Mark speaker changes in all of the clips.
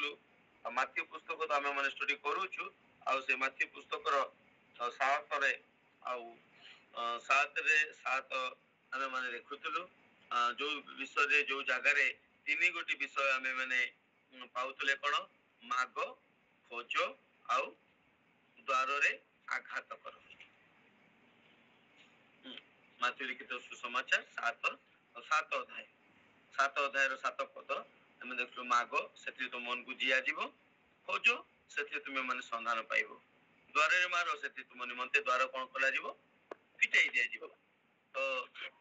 Speaker 1: देखलु Matthew पुस्तक तो आम मैंने स्टडी करूचु आउ से माथ्यू पुस्तक सात रे आउ सात रे सात आम मैंने देखुलु जो विषय जो जगार तीन गोटी विषय आम मैंने पाऊले कौन माग खोज आउ द्वार रे आघात कर माथ्यू लिखित सुसमाचार सात अध्याय सात पद तुम देख माग से तुम मन को जिया जीव खोज से तुम मैंने संधान पाइब द्वार मार से तुम निमंते द्वार कौन कल फिटाई दिया तो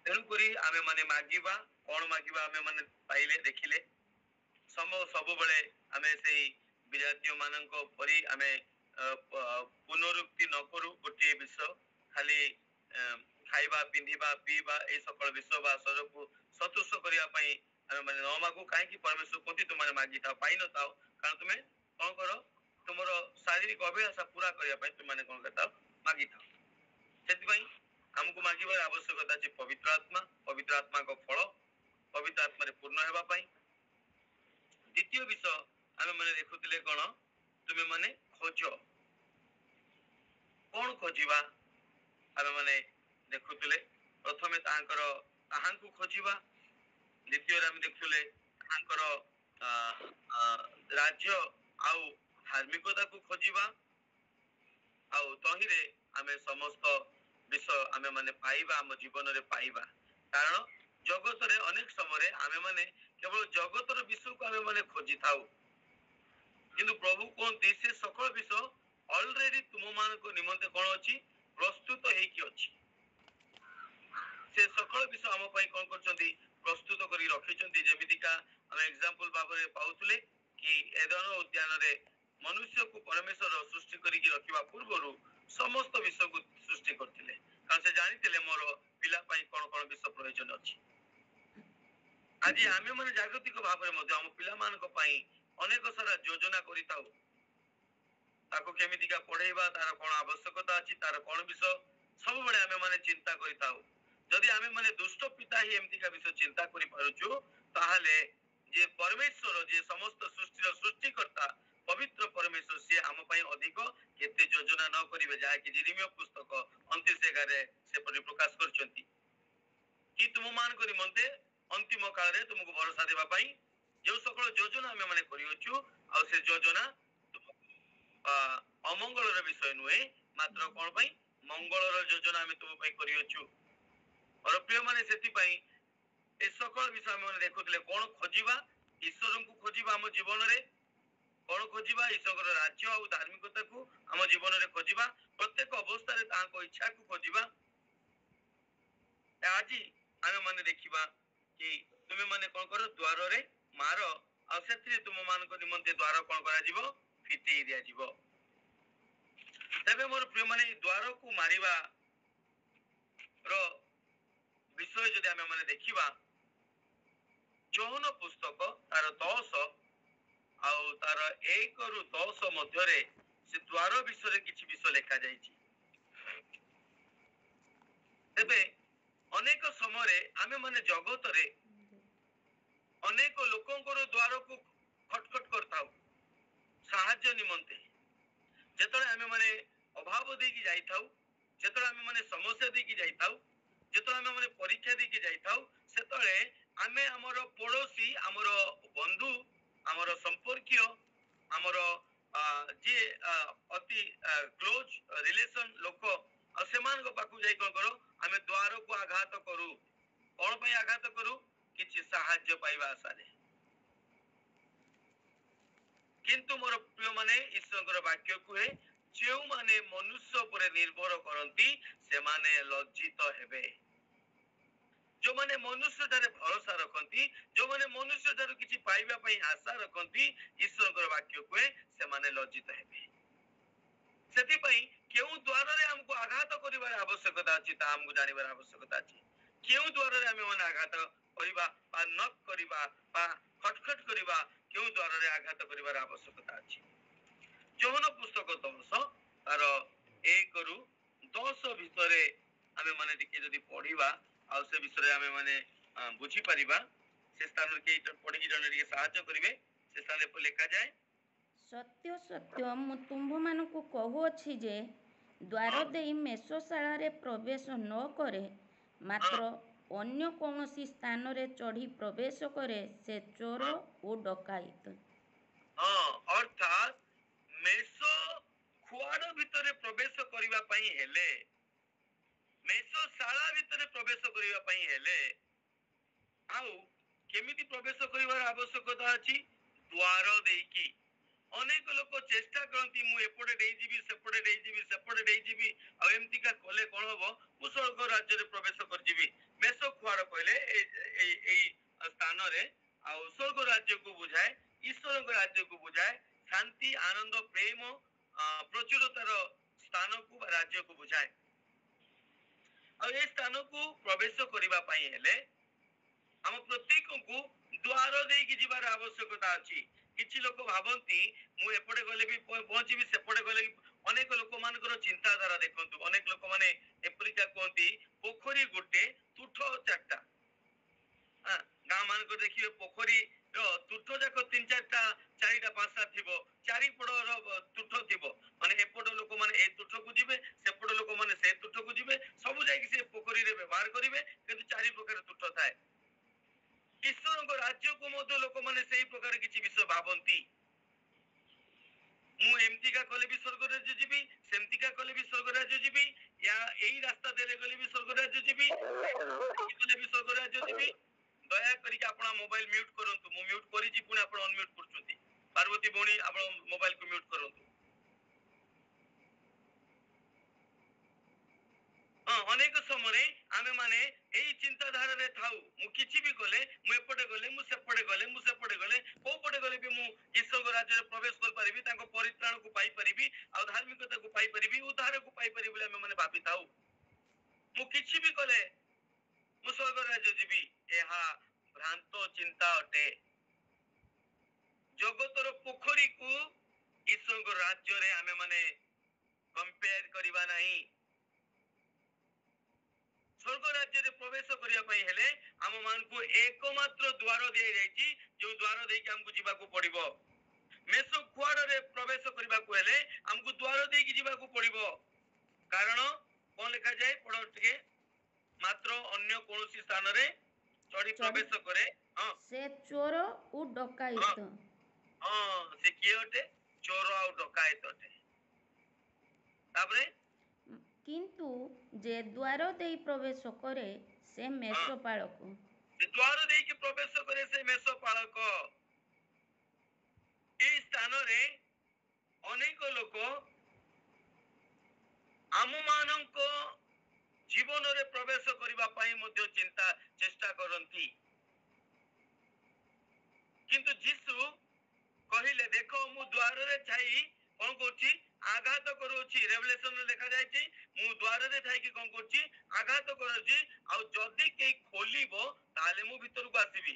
Speaker 1: तेणुक आम मैंने मागिबा कौन मागिबा आम मैंने पाइले देखिले सब बेले आम से विजातीय मान परी आम पुनरुक्ति न करू गोटे विषय खाली खाइबा पिंधिबा पीबा ये सकल विषय बा शरीर को सतुष्ट करने मैंने न मागू कहीं परमेश्वर कहती तुम मागी था पाई न था कारण तुम्हें कौन कर तुम शारीरिक अभिलाषा पूरा करने तुमने कौन करता मागी था से आमको मागिबार आवश्यकता अच्छे पवित्र आत्मा को फल पवित्र आत्मा पूर्ण होगापाई द्वितीय विषय आम मैंने देखुले कौन तुम्हें मैंने खोज कौन खोजा आम मैंने देखुले प्रथमे ताहां खोजा द्वितीय आम देखुले राज्य आउ धार्मिकता को खोजा आउ तहिरे आम समस्त विषय आम मैंने पाइबा आम जीवन में पाइबा कारण जगत रे अनेक समय आम मैंने केवल जगतर विषय को आम मैंने खोजी था किंतु प्रभु कहते से सकल विषय ऑलरेडी तुम मान निमंते कौन अच्छी प्रस्तुत होती से सकल विषय आम कौन कर प्रस्तुत कर रखी जमीका आम एग्जांपल भाव में पाऊले कि एदन उद्यान रे मनुष्य को परमेश्वर सृष्टि करके रखा पूर्व समस्त विषय को सृष्टि करते कारण से जानी मोर पिला कौन कौन विषय प्रयोजन अच्छी आज आम मैंने जागतिक भाव में आम पिला अनेक सारा योजना करमिका पढ़ेबा तार कौन आवश्यकता अच्छी तार कौन विषय सब बड़े आम मैंने चिंता करी आम मैंने दुष्ट पिता ही एमतीका विषय चिंता करूँ ताहले जे परमेश्वर जे समस्त सृष्टिर सृष्टिकर्ता पवित्र परमेश्वर सी आम अधिक केते योजना न करेंगे जहाँकि जिरिमिया पुस्तक 29:11 से प्रकाश कर तुम मान निमंते अंतिम काल में तुमको भरोसा देवाई जो सकल योजना आम मैंने कर से योजना अमंगल विषय नुहे मात्र कौन पाई मंगल योजना आम तुम कर प्रिय माने से सकल विषय आम देखुले कौन खोजा ईश्वर को खोजा आम जीवन में कौन खोजा ईश्वर राज्य और धार्मिकता को आम जीवन में खोजा प्रत्येक अवस्था इच्छा को खोजा आज आम मैंने देखा कि तुम्हें मैंने कौन कर द्वार रे मार से तुम मान निमंते द्वार कौन कर फिटई दिया तेरे मोर प्रिय माने द्वार को मारिबा विषय जदि आम मैंने देखा यौन पुस्तक तार 10 आउ तार 1 रु 10 मध्य से द्वार विषय किसी विषय लिखा जाइए तेबे अनेक समय आम मैंने जगत रे अनेक लोकंकर द्वार को खटखट करता साहाय्य निमंते जेतले आम मैंने अभाव देकी जाइथाउ जेतले आम मैंने समस्या देकी जाइथाउ जेतले आम मैंने परीक्षा देकी जाइथाउ सेतले आमे हमर पड़ोसी हमर बंधु हमर संपर्कीय हमर जे अति क्लोज रिलेशन लोक सेमान पाखु जाई कोन करो आमे द्वार को आघात करू कौन पई आघात करू किछि साहाय्य पाइबा आशा रे किंतु मोर प्रिय माने ईश्वर वाक्य कहे जो माने मनुष्य पर निर्भर करती से माने लज्जित हेबे जो माने मनुष्य ठारे भरोसा रखती जो माने मनुष्य ठारे किछि पाइबा पई आशा रखती ईश्वर वाक्य कहे से माने लज्जित हेबे सेति पई केउ द्वार रे हमको आघात करिबार आवश्यकता अछि ता हमको जानिबार आवश्यकता अछि केउ द्वार रे हमें माने आघात करिबा बा नक करिबा बा खटखट करिबा केउ द्वार रे आघात करिबार आवश्यकता अछि यौन पुस्तक 10 तार 1 रु 10 भितर आमे माने टिके जदी पढिबा आ से विषय आमे माने बुझी परिबा से स्थान के पढी जने टिके सहायता करिवे से स्थान पर लिखा जाए
Speaker 2: ସତ୍ୟ ସତ୍ୟ ମୁଁ ତୁମ୍ଭମାନଙ୍କୁ କହୁଅଛି ଯେ ଦ୍ୱାର
Speaker 1: ହଁ
Speaker 2: ଦେଇ ମେଷଶାଳାରେ ପ୍ରବେଶ ନ କରେ,
Speaker 1: ହଁ
Speaker 2: ମାତ୍ର ଅନ୍ୟ କୌଣସି ସ୍ଥାନରେ ଚଢ଼ି ପ୍ରବେଶ କରେ, ସେ ଚୋର
Speaker 1: ହଁ
Speaker 2: ଓ ଡକାୟତ।
Speaker 1: ହଁ ଅର୍ଥାତ୍ ମେଷ ଖୁଆଡ ଭିତରେ ପ୍ରବେଶ କରିବା ପାଇଁ ହେଲେ, ମେଷଶାଳା ଭିତରେ ପ୍ରବେଶ କରିବା ପାଇଁ ହେଲେ ଆଉ କେମିତି ପ୍ରବେଶ କରିବାର ଆବଶ୍ୟକତା ଅଛି? ଦ୍ୱାର ଦେଇକି। ଅନେକ ଲୋକ ଚେଷ୍ଟା କରନ୍ତି, ମୁଁ ଏପଟେ ଦେଇଯିବି, ସେପଟେ ଦେଇଯିବି, ସେପଟେ ଦେଇଯିବି, ଆଉ ଏମିତିକା କଲେ କଣ ହବ, ମୁଁ ସ୍ୱର୍ଗ ରାଜ୍ୟରେ ପ୍ରବେଶ କରିଯିବି। ମେଷ ଖୁଆଡ କହିଲେ ଏଇ ସ୍ଥାନରେ ଆଉ ସ୍ୱର୍ଗ ରାଜ୍ୟକୁ ବୁଝାଏ, ଈଶ୍ୱରଙ୍କ ରାଜ୍ୟକୁ ବୁଝାଏ, ଶାନ୍ତି, ଆନନ୍ଦ, ପ୍ରେମ, ପ୍ରଚୁରତାର ସ୍ଥାନକୁ ବା ରାଜ୍ୟକୁ ବୁଝାଏ। ଆଉ ଏ ସ୍ଥାନକୁ ପ୍ରବେଶ କରିବା ପାଇଁ ହେଲେ ଆମ ପ୍ରତ୍ୟେକଙ୍କୁ ଦ୍ୱାର ଦେଇକି ଯିବାର ଆବଶ୍ୟକତା ଅଛି। କିଛି ଲୋକ ଭାବନ୍ତି ମୁଁ ଏପଟେ ଗଲେ ବି ପହଞ୍ଚିବି, ସେପଟେ ଗଲେ ବି। ଅନେକ ଲୋକମାନଙ୍କର ଚିନ୍ତାଧାରା ଦେଖନ୍ତୁ, ଅନେକ ଲୋକମାନେ ଏପରିକା କୁହନ୍ତି ପୋଖରୀ ଗୋଟେ ତୁଠ ଚାରିଟା। ଗାଁ ମାନଙ୍କର ଦେଖିବେ ପୋଖରୀର ତୁଠ ଯାକ 3-4ଟା 4ଟା 5ଟା ଥିବ, ଚାରିପଟର ତୁଠ ଥିବ। ମାନେ ଏପଟ ଲୋକମାନେ ଏ ତୁଠକୁ ଯିବେ, ସେପଟ ଲୋକମାନେ ସେ ତୁଠକୁ ଯିବେ, ସବୁ ଯାଇକି ସେ ପୋଖରୀରେ ବ୍ୟବହାର କରିବେ, କିନ୍ତୁ 4 ପ୍ରକାର ତୁଠ ଥାଏ। ଈଶ୍ୱରଙ୍କ ରାଜ୍ୟକୁ ମଧ୍ୟ ଲୋକମାନେ ସେଇ ପ୍ରକାର କିଛି ବିଷୟ ଭାବନ୍ତି। ମୁଁ ଏମିତିକା କଲେ ବି ସ୍ୱର୍ଗ ରାଜ୍ୟ ଯିବି, ସେମିତିକା କଲେ ବି ସ୍ୱର୍ଗ ରାଜ୍ୟ ଯିବି, ଏଇ ରାସ୍ତା ଦେଲେ ଗଲେ ବି ସ୍ୱର୍ଗ ରାଜ୍ୟ ଯିବି, କଲେ ବି ସ୍ୱର୍ଗ ରାଜ୍ୟ ଯିବି। ଦୟା କରିକି ଆପଣ ମୋବାଇଲ ମ୍ୟୁଟ କରନ୍ତୁ। ମୁଁ ମ୍ୟୁଟ କରିଛି, ପୁଣି ଆପଣ ଅନମ୍ୟୁଟ କରୁଛନ୍ତି। ପାର୍ବତୀ ଭଉଣୀ, ଆପଣ ମୋବାଇଲକୁ ମ୍ୟୁଟ କରନ୍ତୁ। ଅନେକ ସମୟରେ ଆମେ ମାନେ ଏଇ ଚିନ୍ତାଧାରାରେ ଥାଉ, ମୁଁ କିଛି ବି କଲେ, ମୁଁ ଏପଟେ ଗଲେ, ମୁଁ ସେପଟେ ଗଲେ, ମୁଁ ସେପଟେ ଗଲେ, କୋଉ ପଟେ ଗଲେ ବି ମୁଁ ଈଶ୍ୱରଙ୍କ ରାଜ୍ୟରେ ପ୍ରବେଶ କରିପାରିବି, ତାଙ୍କ ପରିତ୍ରାଣକୁ ପାଇପାରିବି, ଆଉ ଧାର୍ମିକତାକୁ ପାଇପାରିବି, ଉଦ୍ଧାରକୁ ପାଇପାରିବି ବୋଲି ଆମେ ମାନେ ଭାବିଥାଉ। ମୁଁ କିଛି ବି କଲେ ମୁଁ ସ୍ୱର୍ଗ ରାଜ୍ୟ ଯିବି, ଏହା ଭ୍ରାନ୍ତ ଚିନ୍ତା ଅଟେ। ଜଗତର ପୋଖରୀକୁ ଈଶ୍ୱରଙ୍କ ରାଜ୍ୟରେ ଆମେ ମାନେ କମ୍ପେୟାର କରିବା ନାହିଁ। ସ୍ୱର୍ଗ ରାଜ୍ୟରେ ପ୍ରବେଶ କରିବା ପାଇଁ ହେଲେ ଆମ ମାନଙ୍କୁ ଏକମାତ୍ର ଦ୍ୱାର ଦିଆଯାଇଛି, ଯୋଉ ଦ୍ୱାର ଦେଇକି ଆମକୁ ଯିବାକୁ ପଡିବ। ମେଷ ଖୁଆଡରେ ପ୍ରବେଶ କରିବାକୁ ହେଲେ ଆମକୁ ଦ୍ୱାର ଦେଇକି ଯିବାକୁ ପଡିବ। କାରଣ କଣ ଲେଖାଯାଏ, ପଢ ଟିକେ। ମାତ୍ର ଅନ୍ୟ କୌଣସି ସ୍ଥାନରେ ଚଢି ପ୍ରବେଶ କରେ,
Speaker 2: ସେ ଚୋର ଓ ଡକାୟତ।
Speaker 1: ସେ କିଏ ଅଟେ? ଚୋର ଆଉ ଡକାୟତ ଅଟେ। ତାପରେ
Speaker 2: କିନ୍ତୁ ଯେ ଦ୍ୱାର ଦେଇ ପ୍ରବେଶ କରେ, ସେ ମେଷପାଳକ।
Speaker 1: ଦ୍ୱାର ଦେଇକି ପ୍ରବେଶ କରେ, ସେ ମେଷପାଳକ। এই ସ୍ଥାନରେ ଅନେକ ଲୋକ ଆମମାନଙ୍କ ଜୀବନରେ ପ୍ରବେଶ କରିବା ପାଇଁ ମଧ୍ୟ ଚେଷ୍ଟା କରନ୍ତି। କିନ୍ତୁ ଯୀଶୁ କହିଲେ, ଦେଖ ମୁଁ ଦ୍ୱାରରେ ଥାଇ କଣ କରୁଛି? ଆଘାତ କରୁଛି। ରେଭେଲେସନରେ ଲେଖାଯାଇଛି, ମୁଁ ଦ୍ୱାରରେ ଥାଇକି କଣ କରୁଛି? ଆଘାତ କରୁଛି, ଆଉ ଯଦି କେହି ଖୋଲିବ ତାହେଲେ ମୁଁ ଭିତରକୁ ଆସିବି।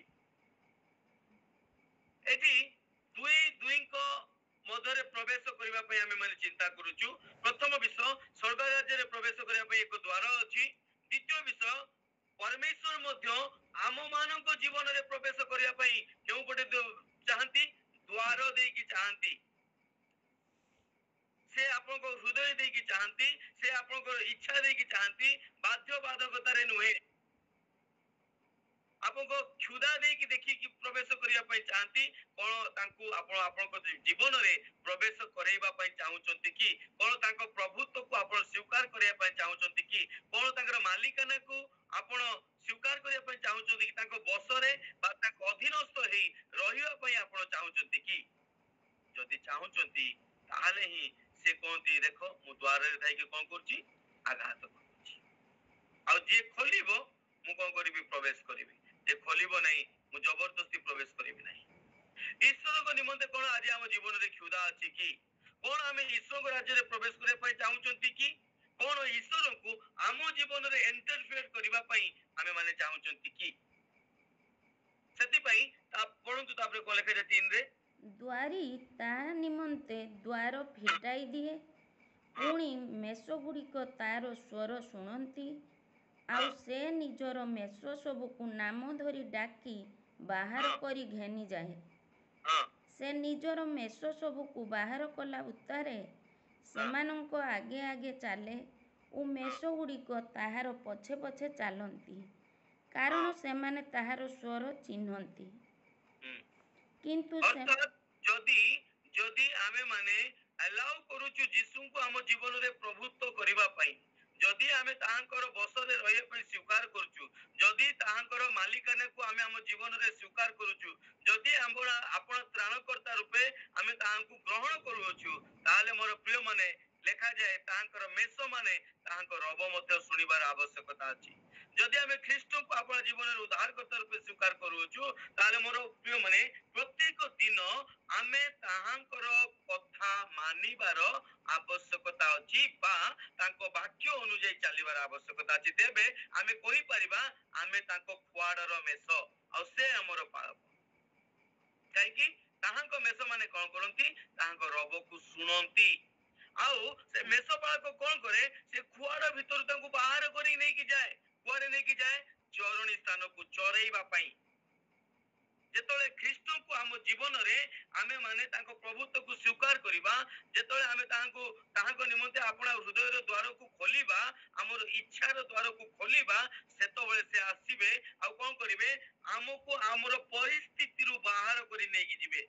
Speaker 1: ଏଠି ଦୁଇଙ୍କ ମଧ୍ୟରେ ପ୍ରବେଶ କରିବା ପାଇଁ ଆମେ ମାନେ ଚିନ୍ତା କରୁଛୁ। ପ୍ରଥମ ବିଷୟ, ସ୍ୱର୍ଗ ରାଜ୍ୟରେ ପ୍ରବେଶ କରିବା ପାଇଁ ଏକ ଦ୍ୱାର ଅଛି। ଦ୍ୱିତୀୟ ବିଷୟ, ପରମେଶ୍ୱର ମଧ୍ୟ ଆମ ମାନଙ୍କ ଜୀବନରେ ପ୍ରବେଶ କରିବା ପାଇଁ କେଉଁ ପଟେ ଚାହାନ୍ତି? ଦ୍ୱାର ଦେଇକି ଚାହାନ୍ତି। ସେ ଆପଣଙ୍କ ହୃଦୟ ଦେଇକି ଚାହାନ୍ତି, ସେ ଆପଣଙ୍କ ଇଚ୍ଛା ଦେଇକି ଚାହାନ୍ତି, ବାଧ୍ୟବାଧକତାରେ ନୁହେଁ। ଆପଣଙ୍କ କ୍ଷୁଧା ଦେଇକି ଦେଖିକି ପ୍ରବେଶ କରିବା ପାଇଁ ଚାହାନ୍ତି। କଣ ତାଙ୍କୁ ଆପଣଙ୍କ ଜୀବନରେ ପ୍ରବେଶ କରାଇବା ପାଇଁ ଚାହୁଁଛନ୍ତି କି? କଣ ତାଙ୍କ ପ୍ରଭୁତ୍ୱକୁ ଆପଣ ସ୍ୱୀକାର କରିବା ପାଇଁ ଚାହୁଁଛନ୍ତି କି? କଣ ତାଙ୍କର ମାଲିକାନାକୁ ଆପଣ ସ୍ୱୀକାର କରିବା ପାଇଁ ଚାହୁଁଛନ୍ତି କି? ତାଙ୍କ ବଶରେ ବା ତାଙ୍କ ଅଧୀନସ୍ଥ ହେଇ ରହିବା ପାଇଁ ଆପଣ ଚାହୁଁଛନ୍ତି କି? ଯଦି ଚାହୁଁଛନ୍ତି ତାହେଲେ ହିଁ ସେ କହନ୍ତି, ଦେଖ ମୁଁ ଦ୍ୱାରରେ ଥାଇକି କଣ କରୁଛି? ଆଘାତ କରୁଛି। ଆଉ ଯିଏ ଖୋଲିବ ମୁଁ କଣ କରିବି? ପ୍ରବେଶ କରିବି। ଯେ ଖୋଲିବ ନାହିଁ, ମୁଁ ଜବରଦସ୍ତି ପ୍ରବେଶ କରିବି ନାହିଁ। ଈଶ୍ୱରଙ୍କ ନିମନ୍ତେ କଣ ଆଜି ଆମ ଜୀବନରେ କ୍ଷୁଧା ଅଛି କି? କଣ ଆମେ ଈଶ୍ୱରଙ୍କ ରାଜ୍ୟରେ ପ୍ରବେଶ କରିବା ପାଇଁ ଚାହୁଁଛନ୍ତି କି? କଣ ଈଶ୍ୱରଙ୍କୁ ଆମ ଜୀବନରେ ଇଣ୍ଟରଫିୟର କରିବା ପାଇଁ ଆମେ ମାନେ ଚାହୁଁଛନ୍ତି କି? ସେଥିପାଇଁ ପଢନ୍ତୁ, ତାପରେ କଣ ଲେଖାଯାଏ 3ରେ,
Speaker 2: ଦ୍ୱାରୀ ତାହା ନିମନ୍ତେ ଦ୍ୱାର ଫିଟାଇ ଦିଏ, ପୁଣି ମେଷଗୁଡ଼ିକ ତାର ସ୍ୱର ଶୁଣନ୍ତି, ଆଉ ସେ ନିଜର ମେଷ ସବୁକୁ ନାମ ଧରି ଡାକି ବାହାର କରି ଘେନିଯାଏ। ସେ ନିଜର ମେଷ ସବୁକୁ ବାହାର କଲା ଉତ୍ତାରେ ସେମାନଙ୍କ ଆଗେ ଆଗେ ଚାଲେ ଓ ମେଷଗୁଡ଼ିକ ତାହାର ପଛେ ପଛେ ଚାଲନ୍ତି, କାରଣ ସେମାନେ ତାହାର ସ୍ୱର ଚିହ୍ନନ୍ତି। କିନ୍ତୁ ସେ
Speaker 1: ଅର୍ଥାତ୍ ଯଦି ଯଦି ଆମେ ମାନେ ଆଲାଉ କରୁଛୁ ଯୀଶୁଙ୍କୁ ଆମ ଜୀବନରେ ପ୍ରଭୁତ୍ୱ କରିବା ପାଇଁ, ଯଦି ଆମେ ତାହାଙ୍କର ବଶରେ ରହିବା ପାଇଁ ସ୍ୱୀକାର କରୁଛୁ, ଯଦି ତାହାଙ୍କର ମାଲିକାନାକୁ ଆମେ ଆମ ଜୀବନରେ ସ୍ୱୀକାର କରୁଛୁ, ଯଦି ଆପଣ ତ୍ରାଣକର୍ତ୍ତା ରୂପେ ଆମେ ତାହାଙ୍କୁ ଗ୍ରହଣ କରୁଅଛୁ, ତାହେଲେ ମୋର ପ୍ରିୟ ମାନେ ଲେଖାଯାଏ ତାହାଙ୍କର ମେଷ ମାନେ ତାହାଙ୍କ ରବ ମଧ୍ୟ ଶୁଣିବାର ଆବଶ୍ୟକତା ଅଛି। ଯଦି ଆମେ ଖ୍ରୀଷ୍ଟଙ୍କୁ ଆପଣ ଜୀବନରେ ଉଦ୍ଧାରକର୍ତ୍ତା ରୂପେ ସ୍ୱୀକାର କରୁଅଛୁ, ତାହେଲେ ମୋର ପ୍ରିୟ ମାନେ ପ୍ରତ୍ୟେକ ଦିନ ଆମେ ତାହାଙ୍କର କଥା ମାନିବାର ଆବଶ୍ୟକତା ଅଛି ବା ତାଙ୍କ ବାକ୍ୟ ଅନୁଯାୟୀ ଚାଲିବାର ଆବଶ୍ୟକତା ଅଛି। ତେବେ ଆମେ କହିପାରିବା ଆମେ ତାଙ୍କ ଖୁଆଡ଼ର ମେଷ ଆଉ ସେ ଆମର ପାଳକ। କାହିଁକି? ତାହାଙ୍କ ମେଷ ମାନେ କଣ କରନ୍ତି? ତାହାଙ୍କ ରବକୁ ଶୁଣନ୍ତି। ଆଉ ସେ ମେଷ ପାଳକ କଣ କରେ? ସେ ଖୁଆଡ଼ ଭିତରୁ ତାଙ୍କୁ ବାହାର କରି ନେଇକି ଯାଏ। କୁଆଡେ ନେଇକି ଯାଏ? ଚରଣୀ ସ୍ଥାନକୁ ଚରେଇବା ପାଇଁ। ଯେତେବେଳେ ଖ୍ରୀଷ୍ଟଙ୍କୁ ଆମ ଜୀବନରେ ଆମେ ମାନେ ତାଙ୍କ ପ୍ରଭୁତ୍ୱକୁ ସ୍ୱୀକାର କରିବା, ଯେତେବେଳେ ଆମେ ତାହାଙ୍କ ନିମନ୍ତେ ଆପଣ ହୃଦୟର ଦ୍ୱାରକୁ ଖୋଲିବା, ଆମର ଇଚ୍ଛାର ଦ୍ୱାରକୁ ଖୋଲିବା, ସେତେବେଳେ ସେ ଆସିବେ ଆଉ କଣ କରିବେ? ଆମକୁ ଆମର ପରିସ୍ଥିତିରୁ ବାହାର କରି ନେଇକି ଯିବେ।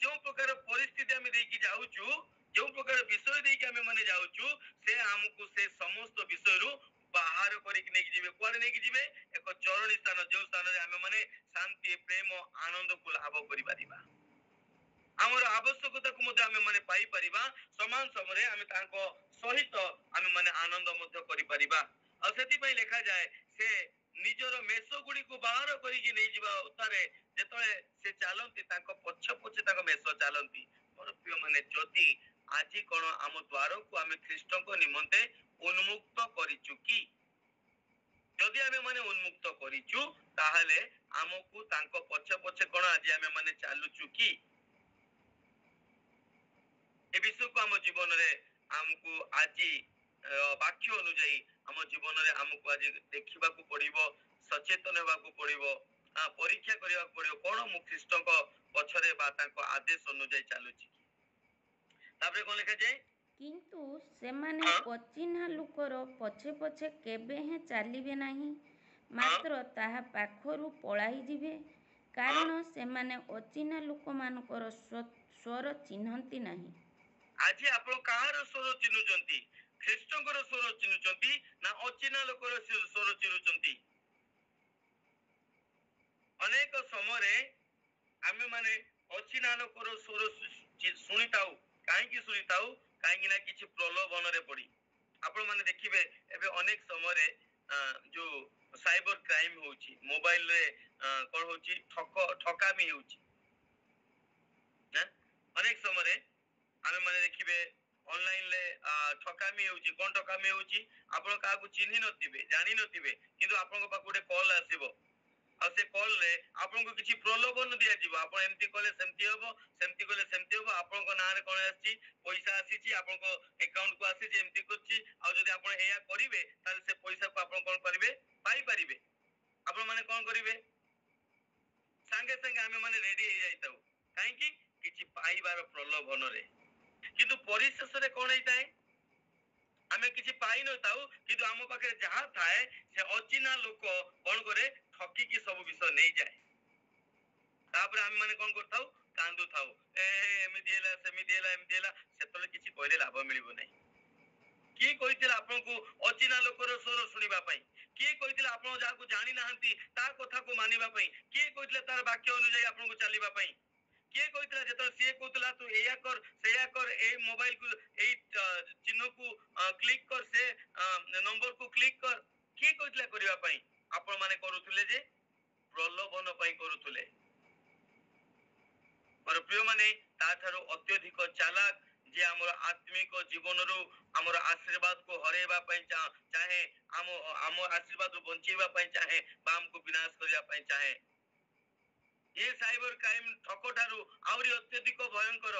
Speaker 1: ଯେଉଁ ପ୍ରକାର ପରିସ୍ଥିତି ଆମେ ଦେଇକି ଯାଉଛୁ, ଯେଉଁ ପ୍ରକାର ବିଷୟ ଦେଇକି ଆମେ ମାନେ ଯାଉଛୁ, ସେ ଆମକୁ ସେ ସମସ୍ତ ବିଷୟରୁ ବାହାର କରିକି ନେଇକି ଯିବେ। କୁଆଡେ ନେଇକି ଯିବେ? ଏକ ଚରଣୀ ସ୍ଥାନ, ଯେଉଁ ସ୍ଥାନରେ ଆମେ ମାନେ ଶାନ୍ତି, ପ୍ରେମ, ଆନନ୍ଦକୁ ଲାଭ କରିପାରିବା। ଆମର ଆବଶ୍ୟକତାକୁ ମଧ୍ୟ ଆମେ ମାନେ ପାଇପାରିବା। ସମାନ ସମୟରେ ଆମେ ତାଙ୍କ ସହିତ ଆମେ ମାନେ ଆନନ୍ଦ ମଧ୍ୟ କରିପାରିବା। ଆଉ ସେଥିପାଇଁ ଲେଖାଯାଏ ସେ ନିଜର ମେଷ ଗୁଡ଼ିକୁ ବାହାର କରିକି ନେଇଯିବା ଉତ୍ତାରେ ଯେତେବେଳେ ସେ ଚାଲନ୍ତି, ତାଙ୍କ ପଛ ପଛେ ତାଙ୍କ ମେଷ ଚାଲନ୍ତି। ମୋର ପ୍ରିୟ ମାନେ ଯଦି ଆଜି କଣ ଆମ ଦ୍ୱାରକୁ ଆମେ ଖ୍ରୀଷ୍ଟଙ୍କ ନିମନ୍ତେ ଉନ୍ମୁକ୍ତ କରିଛୁ କି? ଯଦି ଆମେ ମାନେ ଉନ୍ମୁକ୍ତ କରିଛୁ, ତାହେଲେ ଆମକୁ ତାଙ୍କ ପଛେ ପଛେ କଣ ଆଜି ଆମେ ମାନେ ଚାଲୁଛୁ କି? ଏ ବିଷୟକୁ ଆମ ଜୀବନରେ ଆମକୁ ଆଜି ବାକ୍ୟ ଅନୁଯାୟୀ ଆମ ଜୀବନରେ ଆମକୁ ଆଜି ଦେଖିବାକୁ ପଡିବ, ସଚେତନ ହେବାକୁ ପଡିବ, ପରୀକ୍ଷା କରିବାକୁ ପଡିବ। କଣ ମୁଁ ଖ୍ରୀଷ୍ଟଙ୍କ ପଛରେ ବା ତାଙ୍କ ଆଦେଶ ଅନୁଯାୟୀ ଚାଲୁଛି? ତାପରେ କଣ ଲେଖାଯାଏ?
Speaker 2: କିନ୍ତୁ ସେମାନେ ଅଚିହ୍ନା ଲୋକର ପଛେ ପଛେ କେବେ ହେଁ ଚାଲିବେ ନାହିଁ, ମାତ୍ର ତାହା ପାଖରୁ ପଳାଇଯିବେ, କାରଣ ସେମାନେ ଅଚିହ୍ନା ଲୋକମାନଙ୍କର ସ୍ୱର ଚିହ୍ନନ୍ତି ନାହିଁ।
Speaker 1: ଆଜି ଆପଣ କାହାର ସ୍ୱର ଚିହ୍ନୁଛନ୍ତି? ଖ୍ରୀଷ୍ଟଙ୍କର ସ୍ୱର ଚିହ୍ନୁଛନ୍ତି ନା ଅଚିହ୍ନା ଲୋକର ସ୍ୱର ଚିହ୍ନୁଛନ୍ତି? ଅନେକ ସମୟରେ ଆମେ ମାନେ ଅଚିହ୍ନା ଲୋକର ସ୍ୱର ଶୁଣିଥାଉ। କାହିଁକି ଶୁଣିଥାଉ? କାହିଁକି ନା କିଛି ପ୍ରଲୋଭନରେ ପଡି। ଆପଣ ମାନେ ଦେଖିବେ ଏବେ ଅନେକ ସମୟରେ ଯୋଉ ସାଇବର କ୍ରାଇମ ହଉଛି, ମୋବାଇଲରେ କଣ ହଉଛି, ଠକାମି ହେଉଛି। ଅନେକ ସମୟରେ ଆମେ ମାନେ ଦେଖିବେ ଅନଲାଇନରେ ଠକାମି ହେଉଛି। କଣ ଠକାମି ହେଉଛି? ଆପଣ କାହାକୁ ଚିହ୍ନି ନଥିବେ, ଜାଣି ନଥିବେ, କିନ୍ତୁ ଆପଣଙ୍କ ପାଖକୁ ଗୋଟେ କଲ୍ ଆସିବ। ଆଉ ସେ କଲରେ ଆପଣଙ୍କୁ କିଛି ପ୍ରଲୋଭନ ଦିଆଯିବ। ଆପଣ ଏମିତି କଲେ ସେମିତି ହବ, ସେମିତି କଲେ ସେମିତି ହବ, ଆପଣଙ୍କ ନାଁରେ କଣ ଆସିଛି, ପଇସା ଆସିଛି, ଆପଣଙ୍କ ଆକାଉଣ୍ଟକୁ ଆସିଛି, ଏମିତି କରୁଛି, ଆଉ ଯଦି ଆପଣ ଏଇଆ କରିବେ ତାହେଲେ ସେ ପଇସାକୁ ଆପଣ କଣ କରିବେ? ପାଇପାରିବେ। ଆପଣ ମାନେ କଣ କରିବେ? ସାଙ୍ଗେ ସାଙ୍ଗେ ଆମେ ମାନେ ରେଡି ହେଇଯାଇଥାଉ। କାହିଁକି? କିଛି ପାଇବାର ପ୍ରଲୋଭନରେ। କିନ୍ତୁ ପରିଶେଷରେ କଣ ହେଇଥାଏ? ଆମେ କିଛି ପାଇନଥାଉ, କିନ୍ତୁ ଆମ ପାଖରେ ଯାହା ଥାଏ ସେ ଅଚିହ୍ନା ଲୋକ କଣ କରେ? ଠକିକି ସବୁ ବିଷୟ ନେଇଯାଏ। ତାପରେ ଆମେ ମାନେ କଣ କରିଥାଉ? କାନ୍ଦୁଥାଉ, ଏମିତି ହେଲା, ସେମିତି ହେଲା, ଏମିତି ହେଲା। ସେତେବେଳେ କିଛି କହିଲେ ଲାଭ ମିଳିବ ନାହିଁ। କିଏ କହିଥିଲା ଆପଣଙ୍କୁ ଅଚିହ୍ନା ଲୋକର ସ୍ୱର ଶୁଣିବା ପାଇଁ? କିଏ କହିଥିଲା ଆପଣ ଯାହାକୁ ଜାଣି ନାହାନ୍ତି ତା କଥାକୁ ମାନିବା ପାଇଁ? କିଏ କହିଥିଲା ତାର ବାକ୍ୟ ଅନୁଯାୟୀ ଆପଣଙ୍କୁ ଚାଲିବା ପାଇଁ? କିଏ କହିଥିଲା ଯେତେବେଳେ ସିଏ କହୁଥିଲା ତୁ ଏଇଆ କର, ସେଇଆ କର, ଏଇ ମୋବାଇଲକୁ ଏଇ ଚିହ୍ନକୁ କ୍ଲିକ କର, ସେ ନମ୍ବରକୁ କ୍ଲିକ କର? କିଏ କହିଥିଲା କରିବା ପାଇଁ? ଆପଣ ମାନେ କରୁଥିଲେ ଯେ ପ୍ରଲୋଭନ ପାଇଁ କରୁଥିଲେ। ମୋର ପ୍ରିୟ ମାନେ ତାଠାରୁ ଅତ୍ୟଧିକ ଚାଲାକ ଯେ ଆମର ଆତ୍ମିକ ଜୀବନରୁ ଆମର ଆଶୀର୍ବାଦକୁ ହରେଇବା ପାଇଁ ଚାହେଁ, ଆମ ଆଶୀର୍ବାଦରୁ ବଞ୍ଚେଇବା ପାଇଁ ଚାହେଁ ବା ଆମକୁ ବିନାଶ କରିବା ପାଇଁ ଚାହେଁ। ଏ ସାଇବର କ୍ରାଇମ ଠକ ଠାରୁ ଆହୁରି ଅତ୍ୟଧିକ ଭୟଙ୍କର।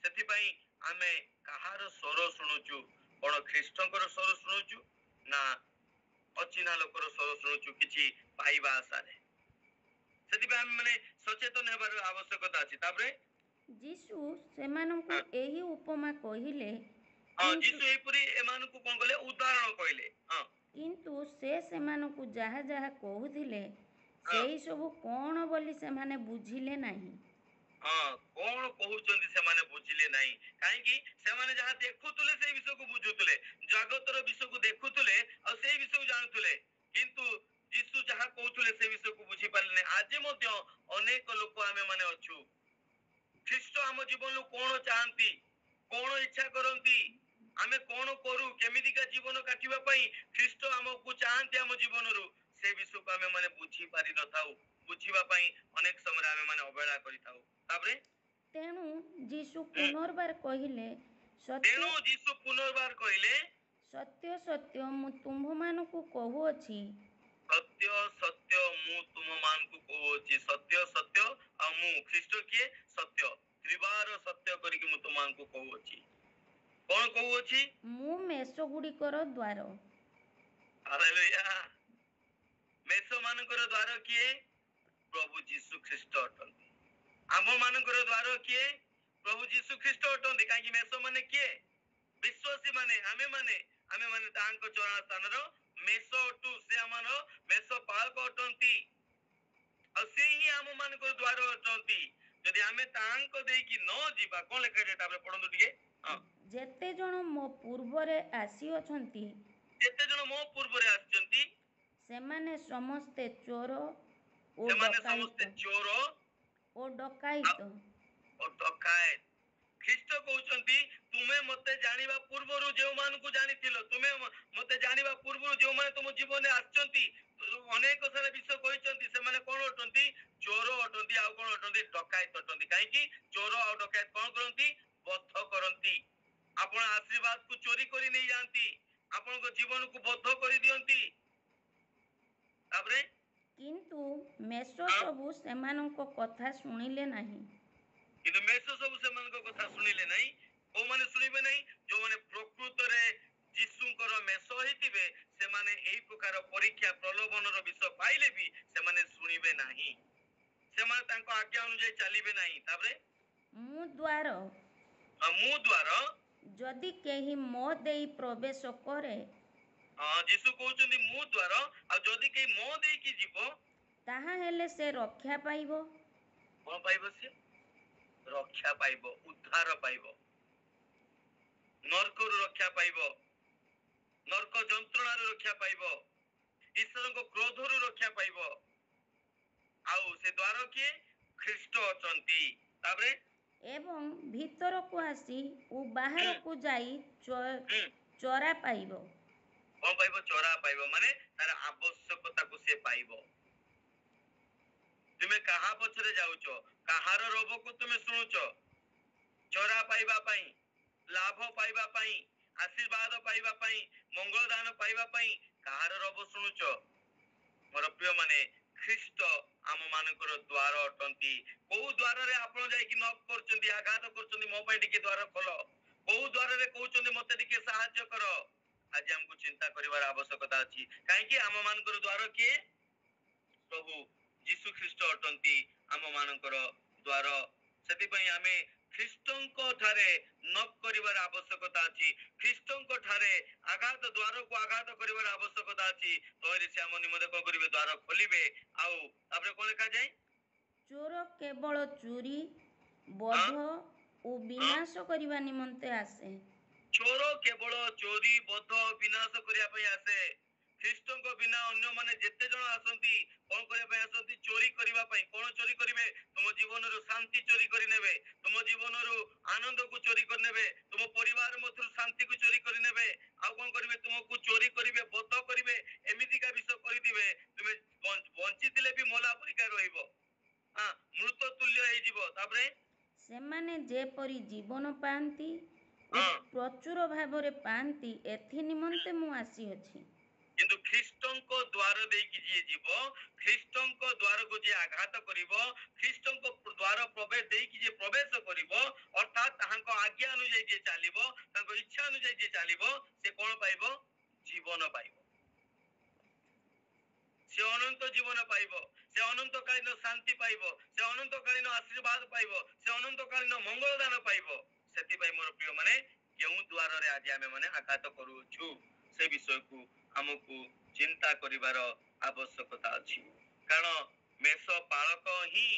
Speaker 1: ସେଥିପାଇଁ ଆମେ କାହାର ସ୍ୱର ଶୁଣୁଛୁ? କଣ ଖ୍ରୀଷ୍ଟଙ୍କର ସ୍ୱର ଶୁଣୁଛୁ ନା ଅଚିହ୍ନା ଲୋକର ସ୍ୱର ଶୁଣୁଛୁ କିଛି ପାଇବା ଆଶାରେ? ସେଥିପାଇଁ ଆମେ ମାନେ ସଚେତନ ହେବାର ଆବଶ୍ୟକତା ଅଛି। ତାପରେ
Speaker 2: ଯୀଶୁ ସେମାନଙ୍କୁ
Speaker 1: ହଁ
Speaker 2: ଏହି ଉପମା କହିଲେ,
Speaker 1: ହଁ
Speaker 2: କିନ୍ତୁ
Speaker 1: ଯୀଶୁ ଏହିପରି ଏମାନଙ୍କୁ କଣ କଲେ, ଉଦାହରଣ କହିଲେ। ହଁ
Speaker 2: କିନ୍ତୁ ସେ ସେମାନଙ୍କୁ ଯାହା ଯାହା କହୁଥିଲେ
Speaker 1: ହଁ
Speaker 2: ସେଇ ସବୁ କ'ଣ ବୋଲି ସେମାନେ ବୁଝିଲେ ନାହିଁ।
Speaker 1: ହଁ କଣ କହୁଛନ୍ତି ସେମାନେ ବୁଝିଲେ ନାହିଁ। କାହିଁକି? ସେମାନେ ଯାହା ଦେଖୁଥିଲେ ସେଇ ବିଷୟକୁ ବୁଝୁଥିଲେ, ଜଗତର ବିଷୟକୁ ଦେଖୁଥିଲେ ଆଉ ସେଇ ବିଷୟକୁ ଜାଣୁଥିଲେ, କିନ୍ତୁ ଯୀଶୁ ଯାହା କହୁଥିଲେ ସେ ବିଷୟକୁ ବୁଝି ପାରିଲେ ନାହିଁ। ଆଜି ମଧ୍ୟ ଅନେକ ଲୋକ ଆମେ ମାନେ ଅଛୁ, ଖ୍ରୀଷ୍ଟ ଆମ ଜୀବନରୁ କଣ ଚାହାନ୍ତି, କଣ ଇଚ୍ଛା କରନ୍ତି, ଆମେ କଣ କରୁ, କେମିତିକା ଜୀବନ କାଟିବା ପାଇଁ ଖ୍ରୀଷ୍ଟ ଆମକୁ ଚାହାନ୍ତି ଆମ ଜୀବନରୁ, ସେ ବିଷୟକୁ ଆମେ ମାନେ ବୁଝି ପାରି ନଥାଉ। ବୁଝିବା ପାଇଁ ଅନେକ ସମୟରେ ଆମେ ମାନେ ଅବହେଳା କରିଥାଉ। ତାପରେ
Speaker 2: ତେଣୁ ଯୀଶୁ
Speaker 1: ହୁଁ,
Speaker 2: ପୁନର୍ବାର କହିଲେ,
Speaker 1: ତେଣୁ
Speaker 2: ସତ୍ୟ
Speaker 1: ଯୀଶୁ ପୁନର୍ବାର କହିଲେ,
Speaker 2: ସତ୍ୟ ସତ୍ୟ ମୁଁ ତୁମ୍ଭମାନଙ୍କୁ କହୁଅଛି,
Speaker 1: ସତ୍ୟ ସତ୍ୟ ମୁଁ ତୁମମାନଙ୍କୁ କହୁଅଛି। ସତ୍ୟ ସତ୍ୟ ଆଉ ମୁଁ, ଖ୍ରୀଷ୍ଟ କିଏ? ସତ୍ୟ, ତ୍ରିବାର ସତ୍ୟ କରିକି ମୁଁ ତୁମମାନଙ୍କୁ କହୁଅଛି। କଣ କହୁଅଛି?
Speaker 2: ମୁଁ ମେଷଗୁଡ଼ିକର ଦ୍ୱାର।
Speaker 1: ହାଲେଲୁୟା। ମେଷ ମାନଙ୍କର ଦ୍ୱାର କିଏ? ପ୍ରଭୁ ଯୀଶୁ ଖ୍ରୀଷ୍ଟ ଅଟନ୍ତି। ଆମ ମାନଙ୍କର ଦ୍ୱାର କିଏ? ପ୍ରଭୁ ଯୀଶୁ ଖ୍ରୀଷ୍ଟ ଅଟନ୍ତି। କାହିଁକି? ମେଷ ମାନେ କିଏ? ବିଶ୍ୱାସୀ ମାନେ, ଆମେ ମାନେ ତାଙ୍କ ଚରଣ ସ୍ଥାନର ମେଷ ଅଟୁ। ସେ ଆମର ମେଷ ପାଳକ ଅଟନ୍ତି ଆଉ ସେ ହିଁ ଆମ ମାନଙ୍କର ଦ୍ୱାର ଅଟନ୍ତି। ଯଦି ଆମେ ତାଙ୍କ ଦେଇକି ନ ଯିବା, କଣ ଲେଖାଯାଏ? ତାପରେ ପଢନ୍ତୁ ଟିକେ। ହଁ,
Speaker 2: ଯେତେ ଜଣ ମୋ ପୂର୍ବରେ ଆସିଅଛନ୍ତି
Speaker 1: ଯେତେ ଜଣ ମୋ ପୂର୍ବରେ ଆସିଛନ୍ତି
Speaker 2: ସେମାନେ ସମସ୍ତେ ଚୋର ଓ
Speaker 1: ସେମାନେ ସମସ୍ତେ
Speaker 2: ଡକାୟତ
Speaker 1: ଚୋର
Speaker 2: ଓ ଡକାୟତ।
Speaker 1: ଓ ଡକାୟତ। ଖ୍ରୀଷ୍ଟ କହୁଛନ୍ତି, ତୁମେ ମତେ ଜାଣିବା ପୂର୍ବରୁ ଯେଉଁମାନଙ୍କୁ ଜାଣିଥିଲ, ତୁମେ ମତେ ଜାଣିବା ପୂର୍ବରୁ ଯେଉଁମାନେ ତୁମ ଜୀବନରେ ଆସିଛନ୍ତି, ଅନେକ ସାରା ବିଷୟ କହିଛନ୍ତି, ସେମାନେ କଣ ଅଟନ୍ତି? ଚୋର ଅଟନ୍ତି। ଆଉ କଣ ଅଟନ୍ତି? ଡକାୟତ ଅଟନ୍ତି। କାହିଁକି? ଚୋର ଆଉ ଡକାୟତ କଣ କରନ୍ତି? ବଦ୍ଧ କରନ୍ତି। ଆପଣ ଆଶୀର୍ବାଦକୁ ଚୋରି କରି ନେଇଯାଆନ୍ତି, ଆପଣଙ୍କ ଜୀବନକୁ ବଦ୍ଧ କରିଦିଅନ୍ତି। ତାପରେ
Speaker 2: କିନ୍ତୁ ମେଷ
Speaker 1: ହଁ,
Speaker 2: ସବୁ ସେମାନଙ୍କ କଥା ଶୁଣିଲେ ନାହିଁ।
Speaker 1: କିନ୍ତୁ ମେଷ ସବୁ ସେମାନଙ୍କ କଥା ଶୁଣିଲେ ନାହିଁ। କୋଉମାନେ ଶୁଣିବେ ନାହିଁ? ଯୋଉମାନେ ପ୍ରକୃତରେ ଯୀଶୁଙ୍କର ମେଷ ହେଇଥିବେ, ସେମାନେ ଏଇ ପ୍ରକାର ପରୀକ୍ଷା ପ୍ରଲୋଭନର ବିଷୟ ପାଇଲେ ବି ସେମାନେ ଶୁଣିବେ ନାହିଁ, ସେମାନେ ତାଙ୍କ ଆଜ୍ଞା ଅନୁଯାୟୀ ଚାଲିବେ ନାହିଁ। ତାପରେ
Speaker 2: ମୁଁ ଦ୍ୱାର,
Speaker 1: ମୁଁ ଦ୍ୱାର।
Speaker 2: ଯଦି କେହି ମୋ ଦେଇ ପ୍ରବେଶ କରେ
Speaker 1: ଯୀଶୁ କହୁଛନ୍ତି ମୁଁ ଦ୍ୱାର, ଆଉ ଯଦି କେହି ମୋ ଦେଇକି ଯିବ,
Speaker 2: ତାହା ହେଲେ ସେ ରକ୍ଷା ପାଇବ।
Speaker 1: କଣ ପାଇବ? ସେ ରକ୍ଷା ପାଇବ, ଉଦ୍ଧାର ପାଇବ, ନର୍କରୁ ରକ୍ଷା ପାଇବ, ନର୍କ ଯନ୍ତ୍ରଣାରୁ ରକ୍ଷା ପାଇବ, ଈଶ୍ୱରଙ୍କ କ୍ରୋଧରୁ ରକ୍ଷା ପାଇବ। ଆଉ ସେ ଦ୍ୱାର କିଏ? ଖ୍ରୀଷ୍ଟ ଅଛନ୍ତି। ତାପରେ
Speaker 2: ଏବଂ ଭିତରକୁ ଆସି ଓ
Speaker 1: ହୁଁ,
Speaker 2: ବାହାରକୁ ଯାଇ
Speaker 1: ହୁଁ,
Speaker 2: ଚରା ପାଇବ।
Speaker 1: କଣ ପାଇବ? ଚରା ପାଇବ, ମାନେ ତାର ଆବଶ୍ୟକତାକୁ ସେ ପାଇବ। ତୁମେ କାହା ପଛରେ ଯାଉଛ? କାହାର ରୋଗକୁ ତୁମେ ଶୁଣୁଛ? ଚରା ପାଇବା ପାଇଁ, ଲାଭ ପାଇବା ପାଇଁ, ଆଶୀର୍ବାଦ ପାଇବା ପାଇଁ, ମଙ୍ଗଳ ଦାନ ପାଇବା ପାଇଁ କାହାର ରୋଗ ଶୁଣୁଛ? ମୋର ପ୍ରିୟ ମାନେ, ଖ୍ରୀଷ୍ଟ ଆମ ମାନଙ୍କର ଦ୍ୱାର ଅଟନ୍ତି। କୋଉ ଦ୍ୱାରରେ ଆପଣ ଯାଇକି ନକ୍ କରୁଛନ୍ତି, ଆଘାତ କରୁଛନ୍ତି, ମୋ ପାଇଁ ଟିକେ ଦ୍ୱାର ଖୋଲ? କୋଉ ଦ୍ୱାରରେ କହୁଛନ୍ତି ମତେ ଟିକେ ସାହାଯ୍ୟ କର? ଆଜି ଆମକୁ ଚିନ୍ତା କରିବାର ଆବଶ୍ୟକତା ଅଛି। କାହିଁକି? ଆମ ମାନଙ୍କର ଦ୍ୱାର କିଏ? ପ୍ରଭୁ ଯୀଶୁ ଖ୍ରୀଷ୍ଟ ଅଟନ୍ତି ଆମ ମାନଙ୍କର ଦ୍ୱାର। ସେଥିପାଇଁ ଆମେ ଖ୍ରୀଷ୍ଟଙ୍କ ଠାରେ ନକ୍ କରିବାର ଆବଶ୍ୟକତା ଅଛି। ଖ୍ରୀଷ୍ଟଙ୍କ ଠାରେ ଆଘାତ, ଦ୍ୱାରକୁ ଆଘାତ କରିବାର ଆବଶ୍ୟକତା ଅଛି। ତହିଁରେ ସେ ଆମ ନିମନ୍ତେ କଣ କରିବେ? ଦ୍ୱାର ଖୋଲିବେ। ଆଉ ତାପରେ କଣ ଲେଖାଯାଏ?
Speaker 2: ଚୋର କେବଳ ଚୋରି,
Speaker 1: ହଁ
Speaker 2: ବଧ ଓ
Speaker 1: ହଁ,
Speaker 2: ବିନାଶ କରିବା ନିମନ୍ତେ ଆସେ।
Speaker 1: ଚୋର କେବଳ ଚୋରି, ବଧ, ବିନାଶ କରିବା ପାଇଁ ଆସେ। ଖ୍ରୀଷ୍ଟଙ୍କ ବିନା ଅନ୍ୟମାନେ ଯେତେ ଜଣ ଆସନ୍ତି, କଣ କରିବା ପାଇଁ ଆସନ୍ତି? ଚୋରି କରିବା ପାଇଁ। କଣ ଚୋରି କରିବେ? ତୁମ ଜୀବନରୁ ଶାନ୍ତି ଚୋରି କରିନେବେ, ତୁମ ଜୀବନରୁ ଆନନ୍ଦକୁ ଚୋରି କରିନେବେ, ତୁମ ପରିବାର ମଧ୍ୟରୁ ଶାନ୍ତିକୁ ଚୋରି କରିନେବେ। ଆଉ କଣ କରିବେ? ତୁମକୁ ଚୋରି କରିବେ, ବଧ କରିବେ, ଏମିତିକା ବିଷୟ କରିଦିବେ, ତୁମେ ବଞ୍ଚିଥିଲେ ବି ମଲା ପରିକା ରହିବ, ମୃତ ତୁଲ୍ୟ ହେଇଯିବ। ତାପରେ
Speaker 2: ସେମାନେ ଯେପରି ଜୀବନ ପାଆନ୍ତି ଓ
Speaker 1: ହଁ,
Speaker 2: ପ୍ରଚୁର ଭାବରେ ପାଆନ୍ତି, ଏଥି ନିମନ୍ତେ ମୁଁ ଆସିଅଛି।
Speaker 1: କିନ୍ତୁ ଖ୍ରୀଷ୍ଟଙ୍କ ଦ୍ୱାର ଦେଇକି ଯିଏ ଯିବ, ଖ୍ରୀଷ୍ଟଙ୍କ ଦ୍ୱାରକୁ ଯିଏ ଆଘାତ କରିବ, ଖ୍ରୀଷ୍ଟଙ୍କ ଦ୍ୱାର ପ୍ରବେଶ ଦେଇକି ଯିଏ ପ୍ରବେଶ କରିବ, ଅର୍ଥାତ୍ ତାହାଙ୍କ ଆଜ୍ଞା ଅନୁଯାୟୀ ଯିଏ ଚାଲିବ, ତାଙ୍କ ଇଚ୍ଛା ଅନୁଯାୟୀ ଯିଏ ଚାଲିବ, ସେ କଣ ପାଇବ? ଜୀବନ ପାଇବ। से अनंत जीवन पाइब, से अनंतकालीन शांति पाइब, से अनंतकालीन आशीर्वाद पाइब, से अनंतकालीन मंगल दान पाइब। सेति मोर प्रिय माने केउ द्वार रे आज आमे माने आघात करूछु से विषय को हमकु चिंता करिवार आवश्यकता अछि। कारण मेष पालक ही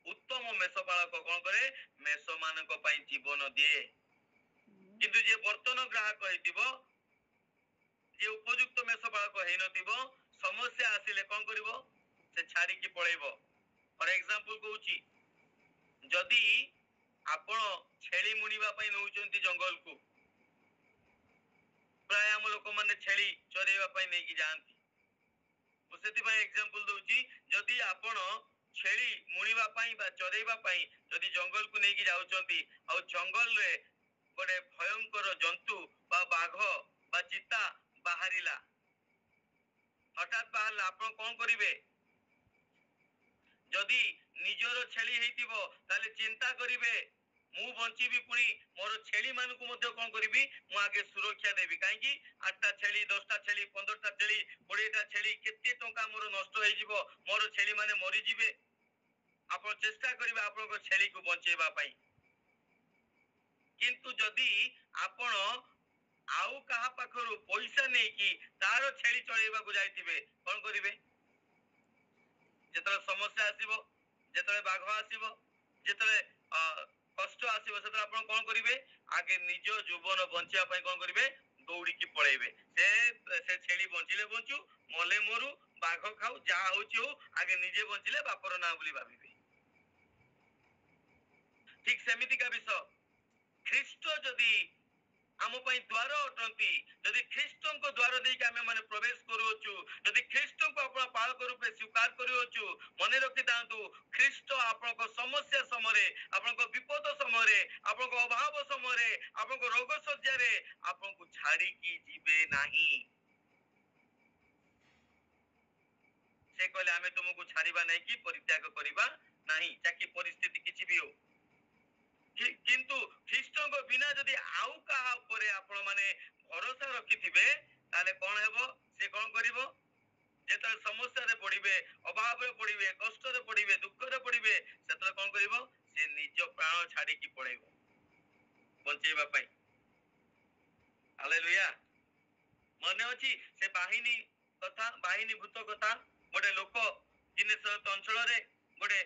Speaker 1: उत्तम मेष पालक कोन करे मेष मानक पई जीवन दिए, किंतु जे बर्तन ग्राहक हेतिबो, जे उपयुक्त मेष पालक हेइ नथिबो, समस्या आसिले कोन करिवो से छाड़ी की पळेइबो। फॉर एग्जांपल कहूची, जदि आपण छेली मुनिबा पई नउचंती जंगल को, प्राय हम लोक माने छेली चरेबा पई नै की जानती, सेति पई एग्जांपल दउची, जदि आपण छेली मुनिबा पई बा चरेबा पई जदि जंगल को नै की जाउचंती आ जंगल रे गोटे भयंकर जंतु बा बाघ बा चिता बाहरिला, हठात बाहरला, आपण कोन करिवे? जदि निजर छेली हेतिबो ताले चिंता करिवे मु बंचीबी, पुणी मोर छेली मानकु मध्ये कोन करिवि मु आगे सुरक्षा देबी। काहेकि 8टा छेली 10टा छेली 15टा छेली 20टा छेली केते टंका मोर नष्ट होई जिवो, मोर छेली माने मरि जिवे। आपण चेष्टा करिवे आपनको छेली को बंचेबा पई, किंतु जदि आपण आउ कहा पाखरु पैसा नै की तार छेली चलेबा को जाइतिबे, कोन करिवे? जेतले समस्या आसीबो, जेतले बाघ आसीबो, जेतले कष्ट आसीबो, सेतले आपण कोन करिवे? आगे निज जीवन बंचिया पई कोन करिवे? दौड़ी की पळेइबे। से छेली बंचिले बंचू, मले मरु, बाघ खाऊ, जा होची हो, आगे निजे बंचिले बापर ना बोली भाबिबे। ठीक सेमिति का विषय ख्रीष्ट जदि आम पई द्वार अटंती, जदि ख्रीष्टों को द्वार देके आमे माने प्रवेश करूछु, जदि ख्रीष्टों को आपण पालक रूपे स्वीकार करूछु, मने रखि दांतु ख्रीष्ट आपनको समस्या समरे, आपनको विपद समरे, आपनको अभाव समरे, आपनको रोग सज्जा रे आपनको छाड़ी की जीवे नाही। से कहले आमे तुमको छाड़ीबा नहीं कि परित्याग करिबा नहीं, चाकि परिस्थिति किछि भी हो। किंतु ख्रीष्टों को बिना जदि आउ कहा ऊपर आपण माने भरोसा रखिथिबे ताले कोन हेबो? से कोन करिवो? जेतले समस्या रे पड़िबे, अभाव रे पड़िबे, कष्ट रे पड़िबे, दुख रे पड़िबे, सेतले कोन करिवो? से निज प्राण छाड़ी की पळेइबो बंचेबा पई। हालेलुया। मने अछि से बाहिनी कथा, बाहिनी भूत कथा, गोटे लोक जिनेस अंचल रे गोटे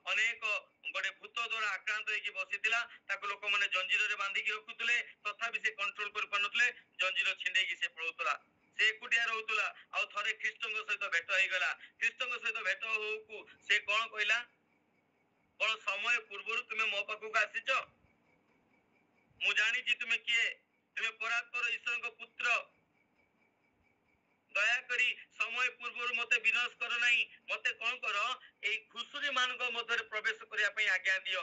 Speaker 1: अनेक गोटे भूत द्वारा आक्रांत होइकी बसितिला, ताको लोक माने जंजीर रे बांधी की रखुतले, तथापि से कंट्रोल कर पानुतले, जंजीर छिंडेई की से पळौतला, से एकुटिया रहउतला। आ थरे ख्रीष्टଙ୍କ सहित भेट होई गला। ख्रीष्टଙ୍କ सहित भेट होउकु से कोन कहिला? कोन समय पूर्वरु तुमे मो पाखु आसीच, मु जानि छी तुमे किए, तुमे परात्पर ईश्वरଙ୍କ पुत्र, दया करी समय पूर्व मते विनाश कर नहीं, मते कौन कर ए घुसुरी मानक मध्य प्रवेश करिया पई आज्ञा दियो।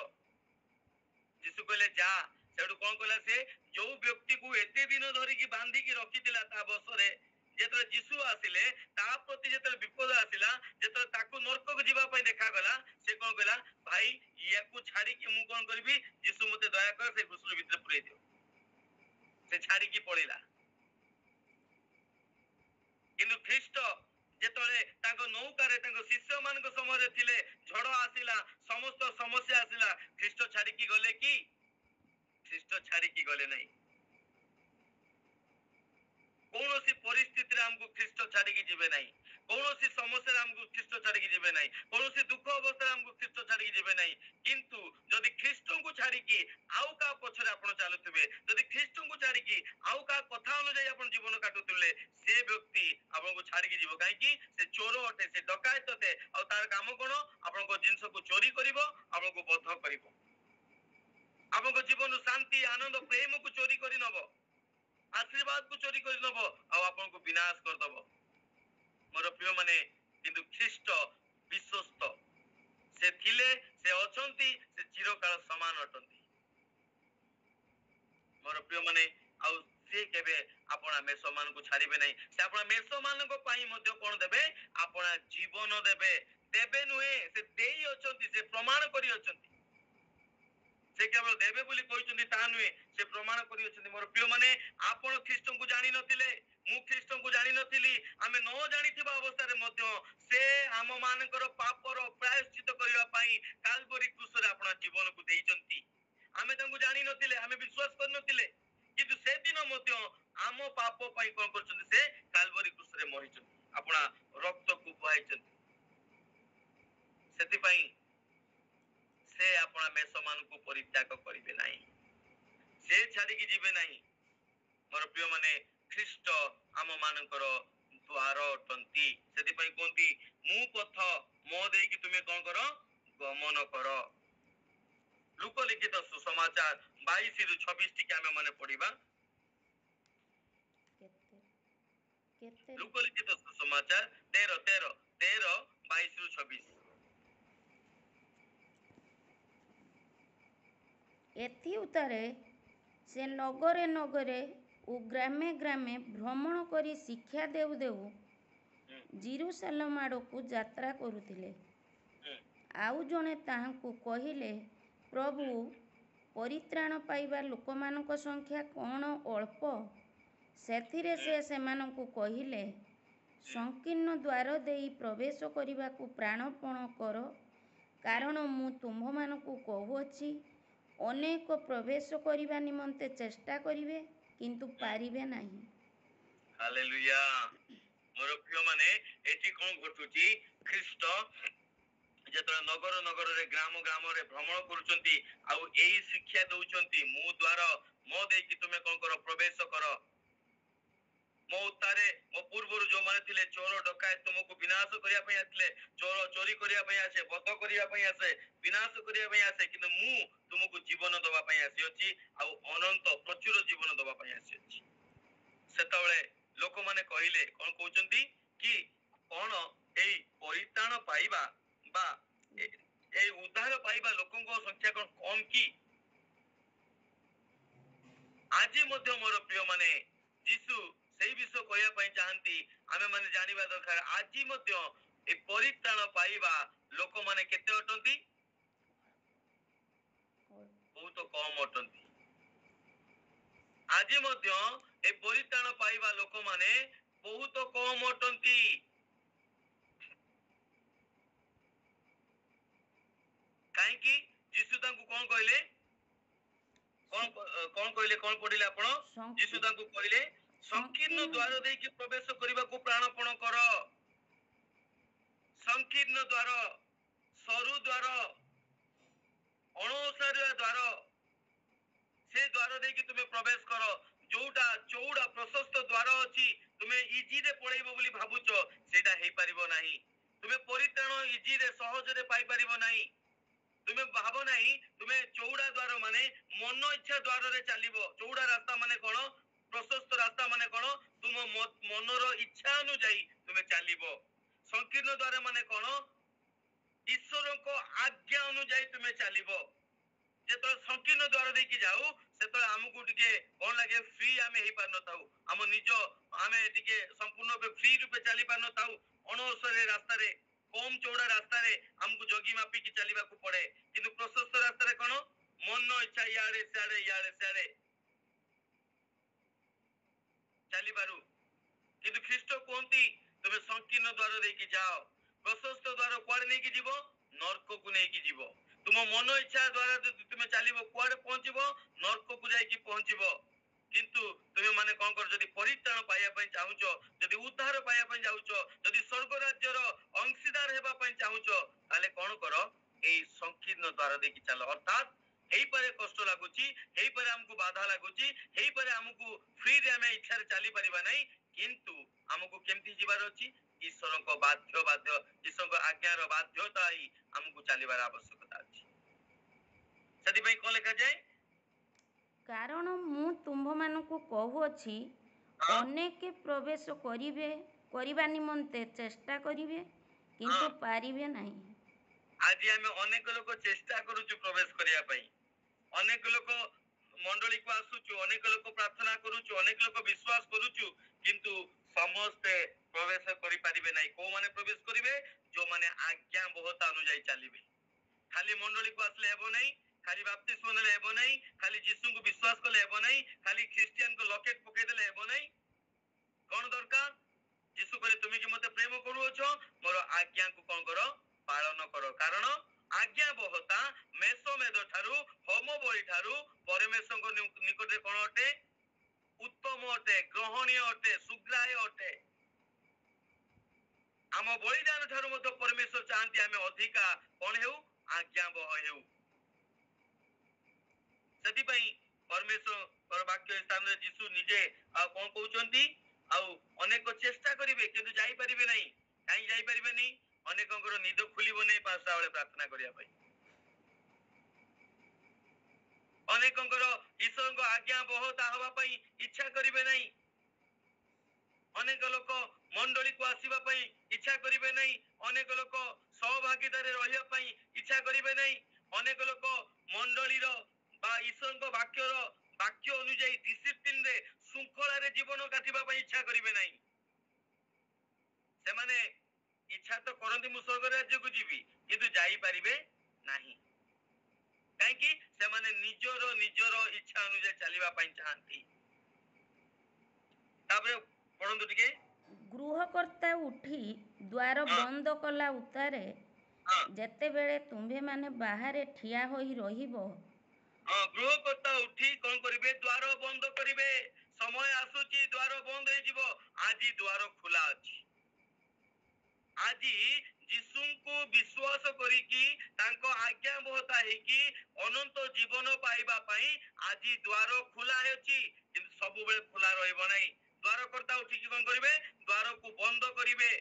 Speaker 1: यीशु कहले जा, सेडु कौन कहला? से जो व्यक्ति को एते दिन धरि की बांधी की रखितिला ता बसरे, जेतले यीशु आसिले ता प्रति जेतले विपद आसिला, जेतले ताकू नरक को जीवा पई देखा गला, से कौन कहला? भाई याकू छाड़ी की मु कौन करबी? यीशु मते दया कर से घुसुरी भीतर पुरै दियो। से छाड़ी की पळेला। किंतु ख्रीष्ट जेतले ताको नौकारे ताको शिष्य मानक समय थिले, झड़ आसिला, समस्त समस्या आसिला, ख्रीष्ट छाड़ी की गले कि? ख्रीष्ट छाड़ी की गले नहीं। कौनसी परिस्थिति रे हमको ख्रीष्ट छाड़ी की जीवे नहीं, कौनसी समस्या रे हमको ख्रीष्ट छाड़ी की जीवे नहीं, कौनसी दुख अवस्था रे हमको ख्रीष्ट छाड़ी की जीवे नहीं। किंतु जदि ख्रीष्टों को छाड़ी की आउ का पछरे आपण चालुथिबे, जदि ख्रीष्टों को छाड़ी की आउ का कथा अनुसार आपण जीवन काटुथिले, से व्यक्ति आपण को छाड़ी की जीवो। काहे कि से चोर अटे, से डकायत अटे, आ तार काम कोन? आपण को जिंस को चोरी करिवो, आपण को बद्ध करिवो, आपण को जीवन शांति आनंद प्रेम को चोरी करि नबो, आशीर्वाद को चोरी कर नब, आपन को विनाश कर दब। मोर प्रिय माने किंतु ख्रीष्ट विश्वस्त से थिले, से अछंती, से चिरकाल समान अटंती। मोर प्रिय माने आउ से केबे आपना मेष मान को छाड़िबे नहीं, से आपना मेष मान को पाई मध्ये कोन देबे? आपना जीवन देबे। देबे नुहे, से देई अछंती, से प्रमाण करी अछंती। से केवल देवे बोली कहउछन्ती ता नुहे, से प्रमाण करी अछन्ती। मोर प्रिय माने आपण ख्रीष्ट को जानि नथिले, ମୁଁ ଖ୍ରୀଷ୍ଟଙ୍କୁ ଜାଣିନଥିଲି, ଆମେ ନ ଜାଣିଥିବା ଅବସ୍ଥାରେ ମଧ୍ୟ ସେ ଆମ ମାନଙ୍କର ପାପର ପ୍ରାୟଶ୍ଚିତ କରିବା ପାଇଁ କାଲବରୀ କ୍ରୁଶରେ ଆପଣ ଜୀବନକୁ ଦେଇଛନ୍ତି। ଆମେ ତାଙ୍କୁ ଜାଣିନଥିଲେ, ଆମେ ବିଶ୍ୱାସ କରିନଥିଲେ, କିନ୍ତୁ ସେଦିନ ମଧ୍ୟ ଆମ ପାପ ପାଇଁ କଣ କରୁଛନ୍ତି, ସେ କାଲବରୀ କ୍ରୁଶରେ ମରିଛନ୍ତି, ଆପଣ ରକ୍ତକୁ ବହାଇଛନ୍ତି। ସେଥିପାଇଁ ସେ ଆପଣ ମେଷ ମାନଙ୍କୁ ପରିତ୍ୟାଗ କରିବେ ନାହିଁ, ସେ ଛାଡ଼ିକି ଯିବେ ନାହିଁ। ମୋର ପ୍ରିୟ ମାନେ, ଖ୍ରୀଷ୍ଟ ଆମ ମାନଙ୍କର ଦ୍ୱାର ଅଟନ୍ତି। ସେଥିପାଇଁ କୁହନ୍ତି, ମୁଁ ପଥ, ମୋ ଦେଇକି ତୁମେ କଣ କର, ଗମନ କର। ଲୁକ ଲିଖିତ ସୁସମାଚାର 22-26 ଟିକେ ଆମେ ମାନେ ପଢିବା।
Speaker 2: କେତେ
Speaker 1: ଲୁକ ଲିଖିତ ସୁସମାଚାର 22-26।
Speaker 2: ଏଥି ଉତ୍ତାରେ ସେ ନଗରେ ନଗରେ ଓ ଗ୍ରାମେ ଗ୍ରାମେ ଭ୍ରମଣ କରି ଶିକ୍ଷା ଦେଉ ଦେଉ ଜିରୁସାଲେମ ଆଡ଼କୁ ଯାତ୍ରା କରୁଥିଲେ। ଆଉ ଜଣେ ତାହାଙ୍କୁ କହିଲେ, ପ୍ରଭୁ, ପରିତ୍ରାଣ ପାଇବା ଲୋକମାନଙ୍କ ସଂଖ୍ୟା କ'ଣ ଅଳ୍ପ? ସେଥିରେ ସେ ସେମାନଙ୍କୁ କହିଲେ, ସଂକୀର୍ଣ୍ଣ ଦ୍ୱାର ଦେଇ ପ୍ରବେଶ କରିବାକୁ ପ୍ରାଣପଣ କର, କାରଣ ମୁଁ ତୁମ୍ଭମାନଙ୍କୁ କହୁଅଛି, ଅନେକ ପ୍ରବେଶ କରିବା ନିମନ୍ତେ ଚେଷ୍ଟା କରିବେ, କିନ୍ତୁ ପାରିବେ ନାହିଁ।
Speaker 1: ହାଲେଲୁୟା। ମୋର ପ୍ରିୟ ମାନେ, ଏଠି କଣ ଘଟୁଛି, ଖ୍ରୀଷ୍ଟ ଯେତେବେଳେ ନଗର ନଗରରେ ଗ୍ରାମ ଗ୍ରାମରେ ଭ୍ରମଣ କରୁଛନ୍ତି ଆଉ ଏଇ ଶିକ୍ଷା ଦଉଛନ୍ତି, ମୁଁ ଦ୍ୱାର, ମୋ ଦେଇକି ତୁମେ କଣ କର, ପ୍ରବେଶ କର। ମୋ ଉତ୍ତାରେ, ମୋ ପୂର୍ବରୁ ଯୋଉମାନେ ଥିଲେ ଚୋର ଡକାୟତ ତୁମକୁ ବିନାଶ କରିବା ପାଇଁ ଆସିଲେ, ଚୋର ଚୋରି କରିବା ପାଇଁ ଆସେ, ବଧ କରିବା ପାଇଁ ଆସେ, ବିନାଶ କରିବା ପାଇଁ ଆସେ, କିନ୍ତୁ ମୁଁ ତୁମକୁ ଜୀବନ ଦବା ପାଇଁ ଆସିଅଛି, ଆଉ ଅନନ୍ତ ପ୍ରଚୁର ଜୀବନ ଦବା ପାଇଁ ଆସିଅଛି। ସେତେବେଳେ ଲୋକମାନେ କହିଲେ, କଣ କହୁଛନ୍ତି କି, କଣ ଏଇ ପରିତ୍ରାଣ ପାଇବା ବା ଏଇ ଉଦ୍ଧାର ପାଇବା ଲୋକଙ୍କ ସଂଖ୍ୟା କଣ କମ କି? ଆଜି ମଧ୍ୟ ମୋର ପ୍ରିୟ ମାନେ, ଯୀଶୁ ସେଇ ବିଷୟ କହିବା ପାଇଁ ଚାହାନ୍ତି, ଆମେ ମାନେ ଜାଣିବା ଦରକାର। ଆଜି ମଧ୍ୟ ଏ ପରିତ୍ରାଣ ପାଇବା ଲୋକମାନେ କେତେ ଅଟନ୍ତି? ବହୁତ କମ ଅଟନ୍ତି। ଆଜି ମଧ୍ୟ ଏ ପରିତ୍ରାଣ ପାଇବା ଲୋକମାନେ ବହୁତ କମ ଅଟନ୍ତି। କାହିଁକି? ଯୀଶୁ ତାଙ୍କୁ କଣ କହିଲେ, କଣ କହିଲେ, କଣ ପଢିଲେ ଆପଣ? ଯୀଶୁ ତାଙ୍କୁ କହିଲେ, ସଂକୀର୍ଣ୍ଣ ଦ୍ୱାର ଦେଇକି ପ୍ରବେଶ କରିବାକୁ ପ୍ରାଣପଣ କର। ସଂକୀର୍ଣ୍ଣ ଦ୍ୱାର, ସରୁ ଦ୍ୱାର, ଅଣଓସାରିଆ ଦ୍ୱାର, ସେ ଦ୍ୱାର ଦେଇକି ତୁମେ ପ୍ରବେଶ କର। ଯୋଉଟା ଚଉଡା ପ୍ରଶସ୍ତ ଦ୍ୱାର ଅଛି, ତୁମେ ଇଜିରେ ପଳେଇବ ବୋଲି ଭାବୁଛ, ସେଇଟା ହେଇପାରିବ ନାହିଁ। ତୁମେ ପରିତ୍ରାଣ ଇଜିରେ ସହଜରେ ପାଇପାରିବ ନାହିଁ। ତୁମେ ଭାବ ନାହିଁ, ତୁମେ ଚଉଡା ଦ୍ୱାର ମାନେ ମନ ଇଚ୍ଛା ଦ୍ୱାରରେ ଚାଲିବ। ଚଉଡା ରାସ୍ତା ମାନେ କଣ, ପ୍ରଶସ୍ତ ରାସ୍ତା ମାନେ କଣ, ତୁମ ମନର ଇଚ୍ଛା ଅନୁଯାୟୀ ତୁମେ ଚାଲିବ। ସଂକୀର୍ଣ୍ଣ ଦ୍ୱାର ମାନେ କଣ, ଈଶ୍ୱରଙ୍କ ଆଜ୍ଞା ଅନୁଯାୟୀ ତୁମେ ଚାଲିବ। ଯେତେବେଳେ ସଂକୀର୍ଣ୍ଣ ଦ୍ୱାର ଦେଇକି ଯାଉ, ସେତେବେଳେ ଆମକୁ ଟିକେ କଣ ଲାଗେ, ଫ୍ରି ଆମେ ହେଇପାରିନଥାଉ। ଆମ ନିଜ ଆମେ ଟିକେ ସମ୍ପୂର୍ଣ୍ଣ ଫ୍ରି ରୂପେ ଚାଲି ପାରିନଥାଉ। ଅଣଓସାରିଆ ରାସ୍ତାରେ, କମ ଚଉଡା ରାସ୍ତାରେ ଆମକୁ ଜଗି ମାପିକି ଚାଲିବାକୁ ପଡେ। କିନ୍ତୁ ପ୍ରଶସ୍ତ ରାସ୍ତାରେ କଣ, ମନ ଇଚ୍ଛା ଇଆଡେ ସିଆଡେ ଇଆଡେ ସିଆଡେ ଚାଲିପାରୁ। କିନ୍ତୁ ଖ୍ରୀଷ୍ଟ କୁହନ୍ତି, ତୁମେ ସଂକୀର୍ଣ୍ଣ ଦ୍ୱାର ଦେଇକି ଯାଅ। ପ୍ରଶସ୍ତ ଦ୍ୱାର କୁଆଡେ ନେଇକି ଯିବ, ନର୍କକୁ ନେଇକି ଯିବ। ତୁମ ମନ ଇଚ୍ଛା ଦ୍ୱାରା ଯଦି ତୁମେ ଚାଲିବ, କୁଆଡେ ପହଞ୍ଚିବ, ନର୍କକୁ ଯାଇକି ପହଞ୍ଚିବ। କିନ୍ତୁ ତୁମେ ମାନେ କଣ କର, ଯଦି ପରିତ୍ରାଣ ପାଇବା ପାଇଁ ଚାହୁଁଛ, ଯଦି ଉଦ୍ଧାର ପାଇବା ପାଇଁ ଯାଉଛ, ଯଦି ସ୍ୱର୍ଗ ରାଜ୍ୟର ଅଂଶୀଦାର ହେବା ପାଇଁ ଚାହୁଁଛ, ତାହେଲେ କଣ କର, ଏଇ ସଂକୀର୍ଣ୍ଣ ଦ୍ୱାର ଦେଇକି ଚାଲ। ଅର୍ଥାତ୍ ହେଇପାରେ କଷ୍ଟ ଲାଗୁଛି, ହେଇପାରେ ଆମକୁ ବାଧା ଲାଗୁଛି, ହେଇପାରେ ଆମକୁ ଫ୍ରିରେ ଆମେ ଇଚ୍ଛାରେ ଚାଲି ପାରିବା ନାହିଁ, କିନ୍ତୁ ଆମକୁ କେମିତି ଯିବାର ଅଛି, ଈଶ୍ୱରଙ୍କ ଈଶ୍ୱରଙ୍କ ଆଜ୍ଞାର ବାଧ୍ୟତା ହିଁ ଆମକୁ ଚାଲିବାର ଆବଶ୍ୟକତା ଅଛି। ସେଥିପାଇଁ କଣ ଲେଖାଯାଏ,
Speaker 2: କାରଣ ମୁଁ ତୁମ୍ଭମାନଙ୍କୁ କହୁଅଛି, ଅନେକେ ପ୍ରବେଶ କରିବା ନିମନ୍ତେ ଚେଷ୍ଟା କରିବେ, କିନ୍ତୁ ପାରିବେ ନାହିଁ।
Speaker 1: ଆଜି ଆମେ ଅନେକ ଲୋକ ଚେଷ୍ଟା କରୁଛୁ ପ୍ରବେଶ କରିବା ପାଇଁ। ଅନେକ ଲୋକ ମଣ୍ଡଳୀକୁ ଆସୁଛୁ, ଅନେକ ଲୋକ ପ୍ରାର୍ଥନା କରୁଛୁ, ଅନେକ ଲୋକ ବିଶ୍ୱାସ କରୁଛୁ, କିନ୍ତୁ ସମସ୍ତେ ପ୍ରବେଶ କରିପାରିବେ ନାହିଁ। କୋଉମାନେ ପ୍ରବେଶ କରିବେ, ଯୋଉମାନେ ଆଜ୍ଞା ବହତା ଅନୁଯାୟୀ ଚାଲିବେ। ଖାଲି ମଣ୍ଡଳୀକୁ ଆସିଲେ ହେବ ନାହିଁ, ଖାଲି ବାପ୍ତିସ୍ମ ନେଲେ ହେବ ନାହିଁ, ଖାଲି ଯୀଶୁଙ୍କୁ ବିଶ୍ୱାସ କଲେ ହେବ ନାହିଁ, ଖାଲି ଖ୍ରୀଷ୍ଟିଆନଙ୍କ ଲକେଟ ପକେଇଦେଲେ ହେବ ନାହିଁ। कौन दरकार यीशु कहले तुम कि मते प्रेम करूछ मोर आज्ञा को कौन करो पालन करो कारण आज्ञा बहता मेषो मेध ठारू होम बलि ठारू परमेश्वर निकटे कौन अटे उत्तम अटे ग्रहणीय अटे सुग्राह्य अटे आम बलिदान ठारू मध्य परमेश्वर चाहती आम अधिका कौन हेउ आज्ञा बह हेउ सेतिपई परमेश्वर वाक्य स्थान रे यीशु निजे आ कौन कहउचंती आउ अनेक चेष्टा करिवे किंतु जाई परिबे नहीं काई जाई परिबे नहीं अनेकंकर निद खुलिबो नहीं पांचटा बेले प्रार्थना करिया पई अनेकंकर ईश्वर को आज्ञा बहता हवा पई इच्छा करिवे नहीं अनेक लोक मंडली को आसीबा पई इच्छा करिवे नहीं अनेक लोक सहभागितारे रहिया पई इच्छा करिवे नहीं अनेक लोक मंडली रो बा ईश्वर को वाक्य अनुଯାୟୀ डिसिप्लिन रे शृंखला रे जीवन काटिबा पई इच्छा करिवे नहीं से माने इच्छा तो करंती मु स्वर्ग राज्य को जीवी किंतु जाई परिबे नाही काहे कि से माने निजरो इच्छा अनुଯାୟୀ चलीबा पई चाहंती ताबे पढंतु टिके
Speaker 2: गृहकर्ता उठी द्वार बंद कला उतारे जेतेबेले तुम्भे माने बाहरे ठिया होई रहिबो
Speaker 1: गृहकर्ता उठी कौन करिवे द्वार बंद करिवे समय आसुची द्वार बंद हो जीवो आजी द्वार खुला अछि आजी यीशु को विश्वास करिकी तांको आज्ञा बहता है कि अनंत जीवन पाइबा पई आजी द्वार खुला अछि किंतु सब बेले खुला रहइबो नहीं द्वारकर्ता उठी की कौन करिवे द्वार को बंद करिवे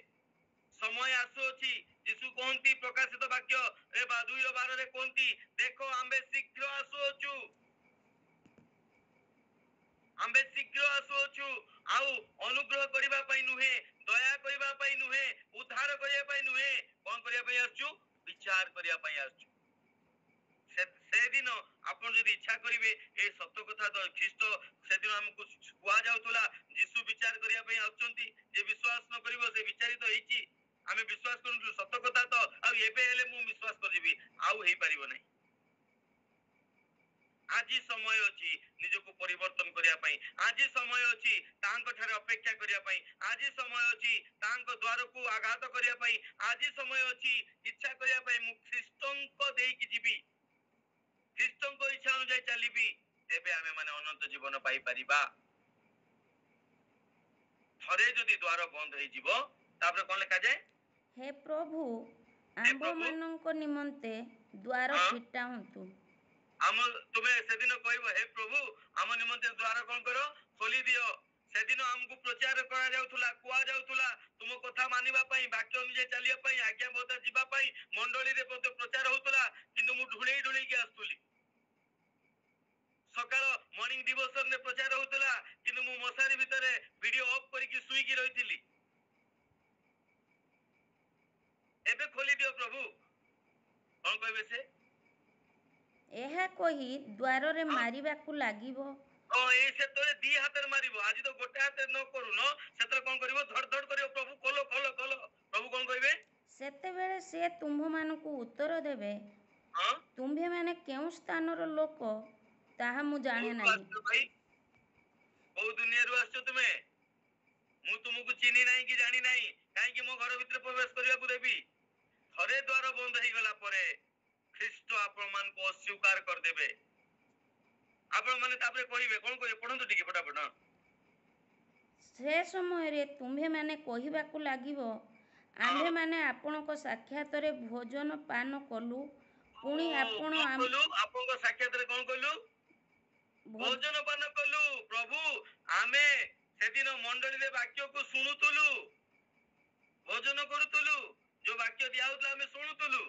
Speaker 1: समय आसुची यीशु कहंती प्रकाशित वाक्य ए 2:12 रे कहंती देखो आम्बे शीघ्र आसुछु आउ अनुग्रह करिबा पई नुहे दया करिबा पई नुहे उद्धार करिबा पई नुहे कोन करिबा पई आसुछु विचार करिबा पई आसुछु से दिन आपण जदि इच्छा करिवे ए सत्य कथा तो ख्रीष्ट से दिन हमकु कुआ जाउतला यीशु विचार करिबा पई आउचंती जे विश्वास न करिवो से विचारित होईची आमे विश्वास करनु सत्य कथा तो आ एबे हेले मु विश्वास करबी आउ हेई परिबो नै आजी समय अछि निजको परिवर्तन करिया पई आजी समय अछि तांको ठारे अपेक्षा करिया पई आजी समय अछि तांको द्वार को आघात करिया पई आजी समय अछि इच्छा करिया पई मु ख्रीष्टंको देई कि जीवी ख्रीष्टंको इच्छा अनुଯାୟୀ चलीबी तेबे आमे माने अनंत जीवन पाई परिबा थरे जदि द्वार बंद होई जीवो तापर कोन लेखा जाय
Speaker 2: हे प्रभु आम्भ मानक निमंते द्वार फिटाउंतु
Speaker 1: हम तुम्हें सेदिन कहबो हे प्रभु हम निमंते द्वार कोन करो खोली दियो सेदिन हमकु प्रचार करा जाउथुला कुआ जाउथुला तुम कथा मानिबा पई वाक्य अनुଯାୟୀ चलिया पई आज्ञा बता जीवा पई मंडली रे प्रचार होतुला किंतु मु ढुळेई के आस्तुली सकाळ मॉर्निंग डिवोशन रे प्रचार होतुला किंतु मु मसारी भितरे वीडियो ऑफ करी कि सुई की रहितिली एबे खोली दियो प्रभु कोन कहबे से
Speaker 2: एहा कही द्वार रे मारिबाकू लागिबो
Speaker 1: ए से तोरे दी हाथ मारिबो आज तो गोटे हाथ न करू न सेतर कोन करिवो धड़ धड़ करियो प्रभु खोलो खोलो खोलो प्रभु कोन कहबे
Speaker 2: सेतेबेले से तुम्भ मानकू उत्तर देबे तुम्भे माने केउ स्थानर लोक ताहा मु जाने नाही
Speaker 1: भाई ओ दुनिया रु आछो तुमे मु तुमको चिनी नाही कि जानी नाही काहे कि मो घर भीतर प्रवेश करिया को देबी थरे द्वार बंद होई गला परे ख्रीष्ट आपण मान को अस्वीकार कर देबे आपण माने तापरे कहिबे कोन कहिबे पढंतु टिके फटाफट
Speaker 2: से समय रे तुम्भे माने कहिबाकू लागिबो आम्भे माने आपणको साक्षात रे भोजन पान कलु पुणी आपण
Speaker 1: आपणको साक्षात रे कोन कलु भोजन पान कलु प्रभु आमे सेदिन मंडली रे वाक्य को सुनुतुलु भोजन करूतुलु जो वाक्य दिया होतला आमे सुनुतुलु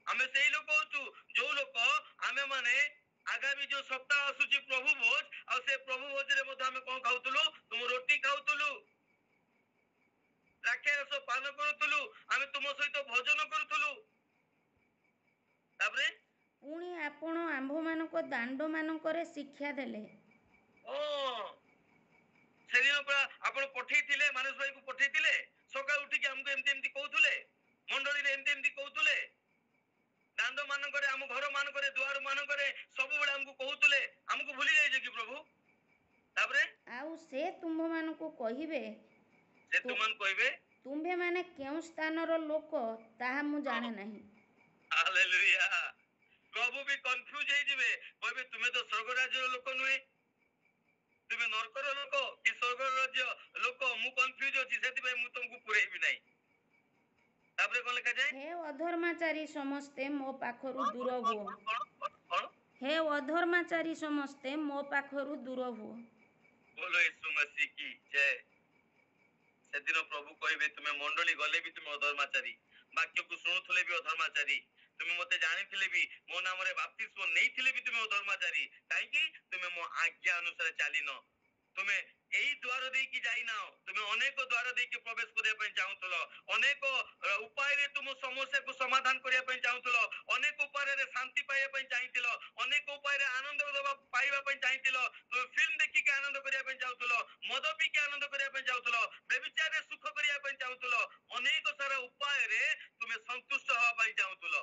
Speaker 1: आमे सेही लोक होतु जो लोक आमे माने आगामी जो सप्ताह आसुची प्रभु भोज आ से प्रभु भोज रे मध आमे कोन खाउतुलु तुम रोटी खाउतुलु राखेरस पान करूतुलु आमे तुम सहित भोजन करूतुलु तापरे
Speaker 2: पुणी आपण आम्भ मानको दांड मानकरे शिक्षा देले
Speaker 1: ओ सेदिन पर आपण पठेइतिले मानस भाई को पठेइतिले सकाळ उठी के हमको एमती एमती कहउतुले मंडली रे एमती एमती कहउतुले दांड मानकरे हम घर मानकरे द्वार मानकरे सब बेले हमको कहउतुले हमको भूली जाय जे कि प्रभु तापरे
Speaker 2: आउ ସେ ତୁମ୍ଭମାନଙ୍କୁ କହିବେ,
Speaker 1: ସେ ତୁମନ୍ କହିବେ
Speaker 2: ତୁମ୍ଭେମାନେ କେଉଁ ସ୍ଥାନର ଲୋକ ତାହା ମୁଁ ଜାଣେ ନାହିଁ।
Speaker 1: ହାଲେଲୁୟା। ପ୍ରଭୁ ବି କନଫ୍ୟୁଜ ହେଇଯିବେ, କହିବେ ତୁମେ ତ ସ୍ୱର୍ଗ ରାଜ୍ୟର ଲୋକ ନୁହେଁ, ତୁମେ ନରକର ଲୋକ କି ସ୍ୱର୍ଗ ରାଜ୍ୟ ଲୋକ, ମୁଁ କନଫ୍ୟୁଜ ଅଛି, ସେଥିପାଇଁ ମୁଁ ତମକୁ ପୁରେଇବି ନାହିଁ। ତାପରେ କଣ ଲେଖାଯାଏ?
Speaker 2: ହେ ଅଧର୍ମାଚାରୀ ସମସ୍ତେ ମୋ ପାଖରୁ ଦୂର ହୁଅ।
Speaker 1: କଣ?
Speaker 2: ହେ ଅଧର୍ମାଚାରୀ ସମସ୍ତେ ମୋ ପାଖରୁ ଦୂର ହୁଅ।
Speaker 1: ବୋଲୋ ಯೇಸು ମसीह की जय। ସେଦିନ ପ୍ରଭୁ କହିବେ ତୁମେ ମଣ୍ଡଳୀ ଗଲେ ବି ତୁମେ ଅଧର୍ମାଚାରୀ, ବାକ୍ୟକୁ ଶୁଣୁଥିଲେ ବି ଅଧର୍ମାଚାରୀ, ତୁମେ ମତେ ଜାଣିଥିଲେ ବି ମୋ ନାମରେ ବାପ୍ତିସ୍ମ ନେଇଥିଲେ ବି ତୁମେ ଅଧର୍ମାଚାରୀ। କାହିଁକି? ତୁମେ ମୋ ଆଜ୍ଞା ଅନୁସାରେ ଚାଲିନ। ତୁମେ ଏଇ ଦ୍ୱାର ଦେଇକି ଯାଇନାଅ, ତୁମେ ଅନେକ ଦ୍ୱାର ଦେଇକି ପ୍ରବେଶ କରିବା ପାଇଁ ଚାହୁଁଥିଲ, ଅନେକ ଉପାୟରେ ତୁମ ସମସ୍ୟାକୁ ସମାଧାନ କରିବା ପାଇଁ ଚାହୁଁଥିଲ, ଅନେକ ଉପାୟରେ ଶାନ୍ତି ପାଇବା ପାଇଁ ଚାହିଁଥିଲ, ଅନେକ ଉପାୟରେ ଆନନ୍ଦ ପାଇବା ପାଇଁ ଚାହିଁଥିଲ, ତୁମେ ଫିଲ୍ମ ଦେଖିକି ଆନନ୍ଦ କରିବା ପାଇଁ ଚାହୁଁଥିଲ, ମଦ ପିଇକି ଆନନ୍ଦ କରିବା ପାଇଁ ଚାହୁଁଥିଲ, ବ୍ୟଭିଚାରରେ ସୁଖ କରିବା ପାଇଁ ଚାହୁଁଥିଲ, ଅନେକ ସାରା ଉପାୟରେ ତୁମେ ସନ୍ତୁଷ୍ଟ ହେବା ପାଇଁ ଚାହୁଁଥିଲ।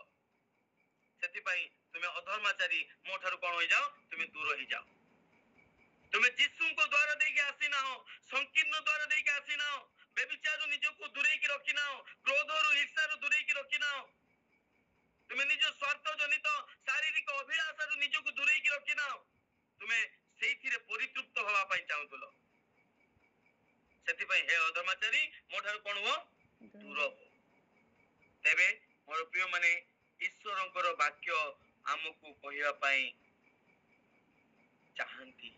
Speaker 1: ସେଥିପାଇଁ ତୁମେ ଅଧର୍ମାଚାରୀ, ମୋ ଠାରୁ କଣ ହେଇଯାଅ, ତୁମେ ଦୂର ହେଇଯାଅ। ତୁମେ ଯୀଶୁଙ୍କ ଦ୍ୱାର ଦେଇକି ଆସିନାହ, ସଂକୀର୍ଣ୍ଣ ଦ୍ୱାର ଦେଇକି ଆସିନାହ, ବ୍ୟଭିଚାରରୁ ନିଜକୁ ଦୂରେଇକି ରଖିନାହ, କ୍ରୋଧରୁ ଈର୍ଷାରୁ ଦୂରେଇକି ରଖିନାହ, ତୁମେ ନିଜ ସ୍ୱାର୍ଥ ଜନିତ ଶାରୀରିକ ଅଭିଳାଷରୁ ନିଜକୁ ଦୂରେଇକି ରଖିନାହ, ତୁମେ ସେଇଥିରେ ପରିତୃପ୍ତ ହେବା ପାଇଁ ଚାହୁଁଥିଲ। ସେଥିପାଇଁ ହେ ଅଧର୍ମାଚାରୀ, ମୋ ଠାରୁ କଣ ହୁଅ, ଦୂର ହୁଅ। ତେବେ ମୋର ପ୍ରିୟ ମାନେ, ଈଶ୍ୱରଙ୍କର ବାକ୍ୟ ଆମକୁ କହିବା ପାଇଁ ଚାହାନ୍ତି।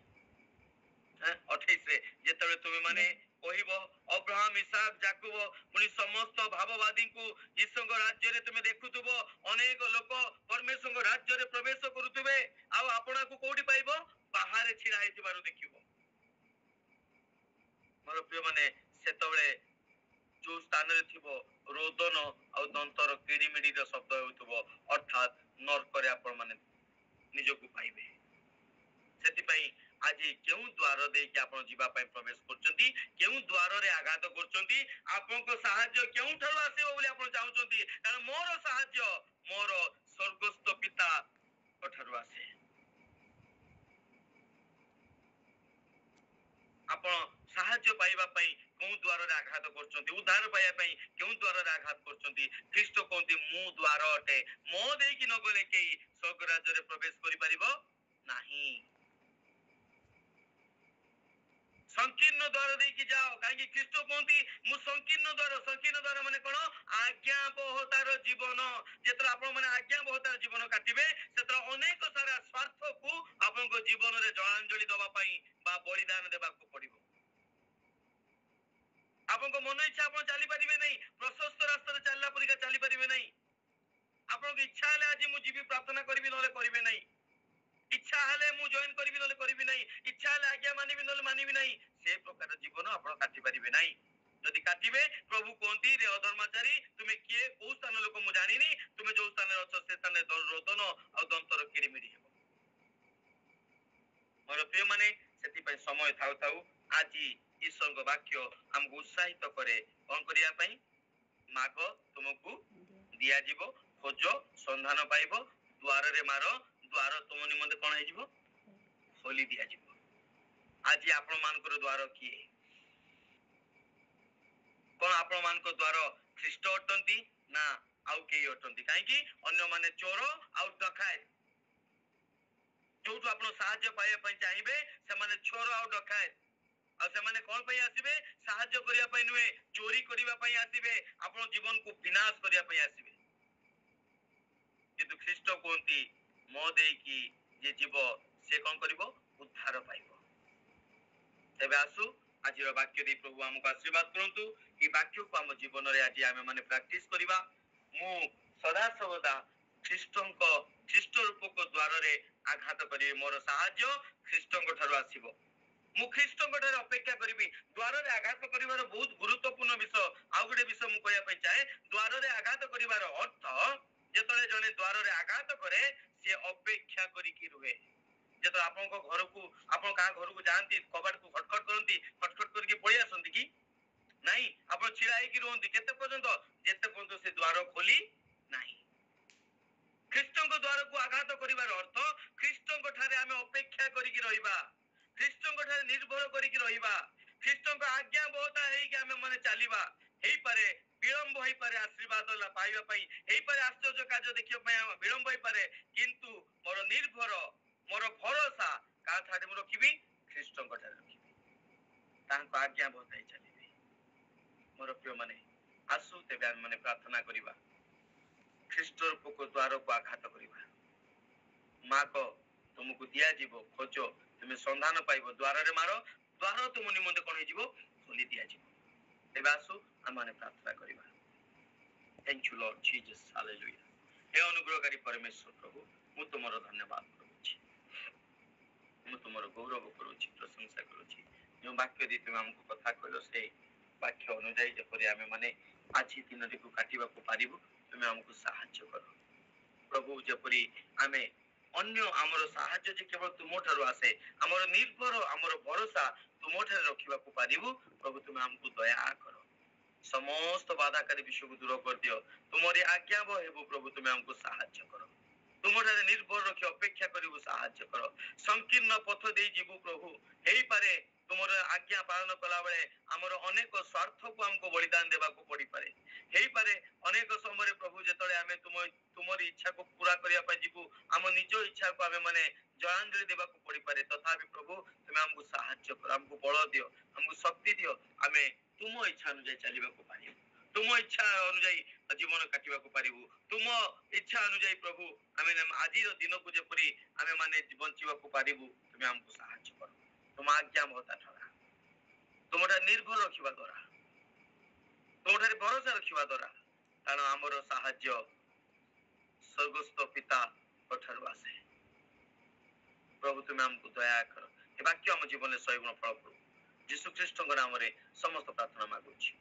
Speaker 1: 28 ଯେତେବେଳେ ତୁମେ ମାନେ କହିବ ଅବ୍ରାହମ, ଇସାକ, ଯାକୋବ ପୁଣି ସମସ୍ତ ଭାବବାଦୀଙ୍କୁ ଈଶ୍ୱରଙ୍କ ରାଜ୍ୟରେ ତୁମେ ଦେଖୁଥିବ, ଅନେକ ଲୋକ ପରମେଶ୍ୱରଙ୍କ ରାଜ୍ୟରେ ପ୍ରବେଶ କରୁଥିବେ, ଆଉ ଆପଣଙ୍କୁ କୋଉଠି ପାଇବ, ବାହାରେ ଛିଡା ହେଇଥିବାର ଦେଖିବ। ମୋର ପ୍ରିୟ ମାନେ, ସେତେବେଳେ ଯୋଉ ସ୍ଥାନରେ ଥିବ ରୋଦନ ଆଉ ଦନ୍ତର କିଡିମିଡିର ଶବ୍ଦ ହେଉଥିବ, ଅର୍ଥାତ୍ ନର୍କରେ ଆପଣ ମାନେ ନିଜକୁ ପାଇବେ। ସେଥିପାଇଁ ଆଜି କେଉଁ ଦ୍ୱାର ଦେଇକି ଆପଣ ଯିବା ପାଇଁ ପ୍ରବେଶ କରୁଛନ୍ତି, କେଉଁ ଦ୍ୱାରରେ ଆଘାତ କରୁଛନ୍ତି, ଆପଣଙ୍କ ସାହାଯ୍ୟ କେଉଁଠାରୁ ଆସିବ ବୋଲି ଆପଣ ଚାହୁଁଛନ୍ତି? କାରଣ ମୋର ସାହାଯ୍ୟ ମୋର ସ୍ୱର୍ଗସ୍ଥ ପିତାଙ୍କ ଠାରୁ ଆସେ। ଆପଣ ସାହାଯ୍ୟ ପାଇବା ପାଇଁ କେଉଁ ଦ୍ୱାରରେ ଆଘାତ କରୁଛନ୍ତି, ଉଦ୍ଧାର ପାଇବା ପାଇଁ କେଉଁ ଦ୍ୱାରରେ ଆଘାତ କରୁଛନ୍ତି? ଖ୍ରୀଷ୍ଟ କହନ୍ତି ମୁଁ ଦ୍ୱାର ଅଟେ, ମୋ ଦେଇକି ନ ଗଲେ କେହି ସ୍ୱର୍ଗ ରାଜ୍ୟରେ ପ୍ରବେଶ କରିପାରିବ ନାହିଁ। ସଂକୀର୍ଣ୍ଣ ଦ୍ୱାର ଦେଇକି ଯାଅ, କାହିଁକି? ଖ୍ରୀଷ୍ଟ କହନ୍ତି ମୁଁ ସଂକୀର୍ଣ୍ଣ ଦ୍ୱାର। ସଂକୀର୍ଣ୍ଣ ଦ୍ୱାର ମାନେ କଣ? ଆଜ୍ଞାବହତାର ଜୀବନ। ଯେତେବେଳେ ଆପଣ ମାନେ ଆଜ୍ଞାବହତାର ଜୀବନ କାଟିବେ, ସେତେବେଳେ ଅନେକ ସାରା ସ୍ୱାର୍ଥକୁ ଆପଣଙ୍କ ଜୀବନରେ ଜଳାଞ୍ଜଳି ଦେବା ପାଇଁ ବା ବଳିଦାନ ଦେବାକୁ ପଡିବ। ଆପଣଙ୍କ ମନ ଇଚ୍ଛା ଆପଣ ଚାଲିପାରିବେ ନାହିଁ, ପ୍ରଶସ୍ତ ରାସ୍ତାରେ ଚାଲିଲା ପରିକା ଚାଲିପାରିବେ ନାହିଁ। ଆପଣଙ୍କ ଇଚ୍ଛା ହେଲେ ଆଜି ମୁଁ ଯିବି ପ୍ରାର୍ଥନା କରିବି, ନହେଲେ କରିବେ ନାହିଁ। ଇଚ୍ଛା ହେଲେ ମୁଁ ଜଏନ୍ କରିବି, ନହେଲେ କରିବି ନାହିଁ। ଇଚ୍ଛା ହେଲେ ଆଜ୍ଞା ମାନିବି, ନହେଲେ ମାନିବି ନାହିଁ। ସେ ପ୍ରକାର ଜୀବନ ଆପଣ କାଟି ପାରିବେ ନାହିଁ। ଯଦି କାଟିବେ, ପ୍ରଭୁ କହନ୍ତି ରେ ଅଧର୍ମାଚାରୀ, ତୁମେ କିଏ, କୋଉ ସ୍ଥାନ ଲୋକ ମୁଁ ଜାଣିନି, ତୁମେ ଯୋଉ ସ୍ଥାନରେ ଅଛ ସେ ସ୍ଥାନରେ ରୋଦନ ଆଉ ଦନ୍ତର କିଡିମିଡି ହେବ। ମୋର ପ୍ରିୟ ମାନେ, ସେଥିପାଇଁ ସମୟ ଥାଉ ଥାଉ ଆଜି ଈଶ୍ୱରଙ୍କ ବାକ୍ୟ ଆମକୁ ଉତ୍ସାହିତ କରେ କଣ କରିବା ପାଇଁ? ମାଗ, ତୁମକୁ ଦିଆଯିବ, ଖୋଜ, ସନ୍ଧାନ ପାଇବ, ଦ୍ୱାରରେ ମାର, ଦ୍ୱାର ତୁମ ନିମନ୍ତେ କଣ ହେଇଯିବ? ଖୋଲି ଦିଆଯିବ। ଆଜି ଆପଣ ମାନଙ୍କର ଦ୍ୱାର କିଏ? କଣ ଆପଣ ମାନଙ୍କ ଦ୍ୱାର ଖ୍ରୀଷ୍ଟ ଅଟନ୍ତି ନା ଆଉ କେହି ଅଟନ୍ତି? କାହିଁକି? ଅନ୍ୟମାନେ ଚୋର ଆଉ ଡକାୟତ। ଯୋଉଠୁ ଆପଣ ସାହାଯ୍ୟ ପାଇବା ପାଇଁ ଚାହିଁବେ, ସେମାନେ ଚୋର ଆଉ ଡକାୟତ। ଆଉ ସେମାନେ କଣ ପାଇଁ ଆସିବେ? ସାହାଯ୍ୟ କରିବା ପାଇଁ ନୁହେଁ, ଚୋରି କରିବା ପାଇଁ ଆସିବେ, ଆପଣ ଜୀବନକୁ ବିନାଶ କରିବା ପାଇଁ ଆସିବେ। କିନ୍ତୁ ଖ୍ରୀଷ୍ଟ କୁହନ୍ତି ମୋ ଦେଇକି ଯେ ଯିବ ସେ କଣ କରିବ? ଉଦ୍ଧାର ପାଇବ। ତେବେ ଆସୁ ଆଜିର ବାକ୍ୟ ଦେଇ ପ୍ରଭୁ ଆମକୁ ଆଶୀର୍ବାଦ କରନ୍ତୁ। এই ବାକ୍ୟକୁ ଆମ ଜୀବନରେ ଆଜି ଆମେ ମାନେ ପ୍ରାକ୍ଟିସ କରିବା। ମୁଁ ସଦାସର୍ବଦା ଖ୍ରୀଷ୍ଟ ରୂପକ ଦ୍ୱାରରେ ଆଘାତ କରିବି, ମୋର ସାହାଯ୍ୟ ଖ୍ରୀଷ୍ଟଙ୍କ ଠାରୁ ଆସିବ। ମୁଁ ଖ୍ରୀଷ୍ଟଙ୍କ ଠାରେ ଅପେକ୍ଷା କରିବି। ଦ୍ୱାରରେ ଆଘାତ କରିବାର ବହୁତ ଗୁରୁତ୍ୱପୂର୍ଣ୍ଣ ବିଷୟ। ଆଉ ଗୋଟେ ବିଷୟ ମୁଁ କହିବା ପାଇଁ ଚାହେଁ, ଦ୍ୱାରରେ ଆଘାତ କରିବାର ଅର୍ଥ, ଯେତେବେଳେ ଜଣେ ଦ୍ୱାରରେ ଆଘାତ କରେ, ସେ ଅପେକ୍ଷା କରିକି ରୁହେ। ଯେତେବେଳେ ଆପଣଙ୍କ ଘରକୁ, ଆପଣ କାହା ଘରକୁ ଯାଆନ୍ତି, କବାଟକୁ ଖଟଖଟ କରନ୍ତି, ଖଟଖଟ କରିକି ପଳେଇ ଆସନ୍ତି କି? ନାଇଁ, ଆପଣ ଛିଡା ହେଇକି ରୁହନ୍ତି। କେତେ ପର୍ଯ୍ୟନ୍ତ? ଯେତେ ପର୍ଯ୍ୟନ୍ତ ସେ ଦ୍ୱାର ଖୋଲି ନାହିଁ। ଖ୍ରୀଷ୍ଟଙ୍କ ଦ୍ୱାରକୁ ଆଘାତ କରିବାର ଅର୍ଥ, ଖ୍ରୀଷ୍ଟଙ୍କ ଠାରେ ଆମେ ଅପେକ୍ଷା କରିକି ରହିବା। ଖ୍ରୀଷ୍ଟଙ୍କ ଠାରେ ନିର୍ଭର କରିକି ରହିବା, ଖ୍ରୀଷ୍ଟଙ୍କ ଆଜ୍ଞା ବହତା ହେଇକି ଆମେ ମାନେ ଚାଲିବା, ହେଇପାରେ ବିଳମ୍ବ ହେଇପାରେ ଆଶୀର୍ବାଦ ପାଇବା ପାଇଁ, ହେଇପାରେ ଆଶ୍ଚର୍ଯ୍ୟ କାର୍ଯ୍ୟ ଦେଖିବା ପାଇଁ ବିଳମ୍ବ ହେଇପାରେ, କିନ୍ତୁ ମୋର ନିର୍ଭର ମୋର ଭରସା କାହା ଠାରେ ମୁଁ ରଖିବି? ଖ୍ରୀଷ୍ଟଙ୍କ ଠାରେ ରଖିବି, ତାଙ୍କ ଆଜ୍ଞା ବହତାଇ ଚାଲିବି। ମୋର ପ୍ରିୟ ମାନେ ଆସୁ ତେବେ ଆମେ ମାନେ ପ୍ରାର୍ଥନା କରିବା, ଖ୍ରୀଷ୍ଟର ପୋକ ଦ୍ୱାରକୁ ଆଘାତ କରିବା। ମାଗ ତୁମକୁ ଦିଆଯିବ, ଖୋଜ ତୁମେ ସନ୍ଧାନ ପାଇବ, ଦ୍ୱାରରେ ମାର ଦ୍ୱାର ତୁମ ନିମନ୍ତେ କଣ ହେଇଯିବ? ଖୋଲି ଦିଆଯିବ। ତେବେ ଆସୁ ଆମେ ପ୍ରାର୍ଥନା କରିବା। Thank you Lord Jesus, hallelujah। हे ଅନୁଗ୍ରହକାରୀ ପରମେଶ୍ୱର ପ୍ରଭୁ, ମୁଁ ତୁମର ଧନ୍ୟବାଦ କରୁଛି, ମୁଁ ତୁମର ଗୌରବ କରୁଛି, ପ୍ରଶଂସା କରୁଛି। ଯେଉଁ ବାକ୍ୟ ଦେଇ ତୁମେ ଆମକୁ କଥା କହିଲ, ସେ ବାକ୍ୟ ଅନୁଯାୟୀ ଯେପରି ଆମେ ମାନେ ଆଜି ଦିନଟିକୁ କାଟିବାକୁ ପାରିବୁ, ତୁମେ ଆମକୁ ସାହାଯ୍ୟ କର ପ୍ରଭୁ। ଯେପରି ଆମେ ଅନ୍ୟ ଆମର ସାହାଯ୍ୟ ଯେ କେବଳ ତୁମ ଠାରୁ ଆସେ, ଆମର ନିର୍ଭର ଆମର ଭରସା ତୁମ ଠାରେ ରଖିବାକୁ ପାରିବୁ ପ୍ରଭୁ, ତୁମେ ଆମକୁ ଦୟା କର। ସମସ୍ତ ବାଧାକାରୀ ବିଷୟକୁ ଦୂର କରିଦିଅ, ତୁମରି ଆଜ୍ଞାବହ ହେବୁ ପ୍ରଭୁ, ତୁମେ ଆମକୁ ସାହାଯ୍ୟ କର। ତୁମଠାରେ ନିର୍ଭର ରଖି ଅପେକ୍ଷା କରିବୁ, ସାହାଯ୍ୟ କର। ସଂକୀର୍ଣ୍ଣ ପଥ ଦେଇ ଯିବୁ ପ୍ରଭୁ, ହେଇପାରେ ତୁମର ଆଜ୍ଞା ପାଳନ କଲା ବେଳେ ଆମର ଅନେକ ସ୍ୱାର୍ଥକୁ ଆମକୁ ବଳିଦାନ ଦେବାକୁ ପଡିପାରେ, ହେଇପାରେ ଅନେକ ସମୟରେ ପ୍ରଭୁ ଯେତେବେଳେ ଆମେ ତୁମର ଇଚ୍ଛାକୁ ପୁରା କରିବା ପାଇଁ ଯିବୁ, ଆମ ନିଜ ଇଚ୍ଛାକୁ ଆମେ ମାନେ ଜଳାଞ୍ଜଳି ଦେବାକୁ ପଡିପାରେ, ତଥାପି ପ୍ରଭୁ ତୁମେ ଆମକୁ ସାହାଯ୍ୟ କର, ଆମକୁ ବଳ ଦିଅ, ଆମକୁ ଶକ୍ତି ଦିଅ, ଆମେ ତୁମ ଇଚ୍ଛା ଅନୁଯାୟୀ ଚାଲିବାକୁ ପାରିବୁ, ତୁମ ଇଚ୍ଛା ଅନୁଯାୟୀ ଜୀବନ କାଟିବାକୁ ପାରିବୁ, ତୁମ ଇଚ୍ଛା ଅନୁଯାୟୀ ପ୍ରଭୁ ଆମେ ଆଜିର ଦିନକୁ ଯେପରି ଆମେ ମାନେ ବଞ୍ଚିବାକୁ ପାରିବୁ, ତୁମେ ଆମକୁ ସାହାଯ୍ୟ କର। ତୁମ ଆଜ୍ଞା ମହତା ଠରା, ତୁମଠାରେ ନିର୍ଭର ରଖିବା ଦ୍ୱାରା, ତୁମଠାରେ ଭରସା ରଖିବା ଦ୍ୱାରା, କାରଣ ଆମର ସାହାଯ୍ୟ ସ୍ୱର୍ଗସ୍ଥ ପିତାଙ୍କ ଠାରୁ ଆସେ। ପ୍ରଭୁ ତୁମେ ଆମକୁ ଦୟା କର, ଏ ବାକ୍ୟ ଆମ ଜୀବନରେ 100 ଗୁଣ ଫଳ କରୁ। ଯୀଶୁ ଖ୍ରୀଷ୍ଟଙ୍କ ନାମରେ ସମସ୍ତ ପ୍ରାର୍ଥନା ମାଗୁଛି।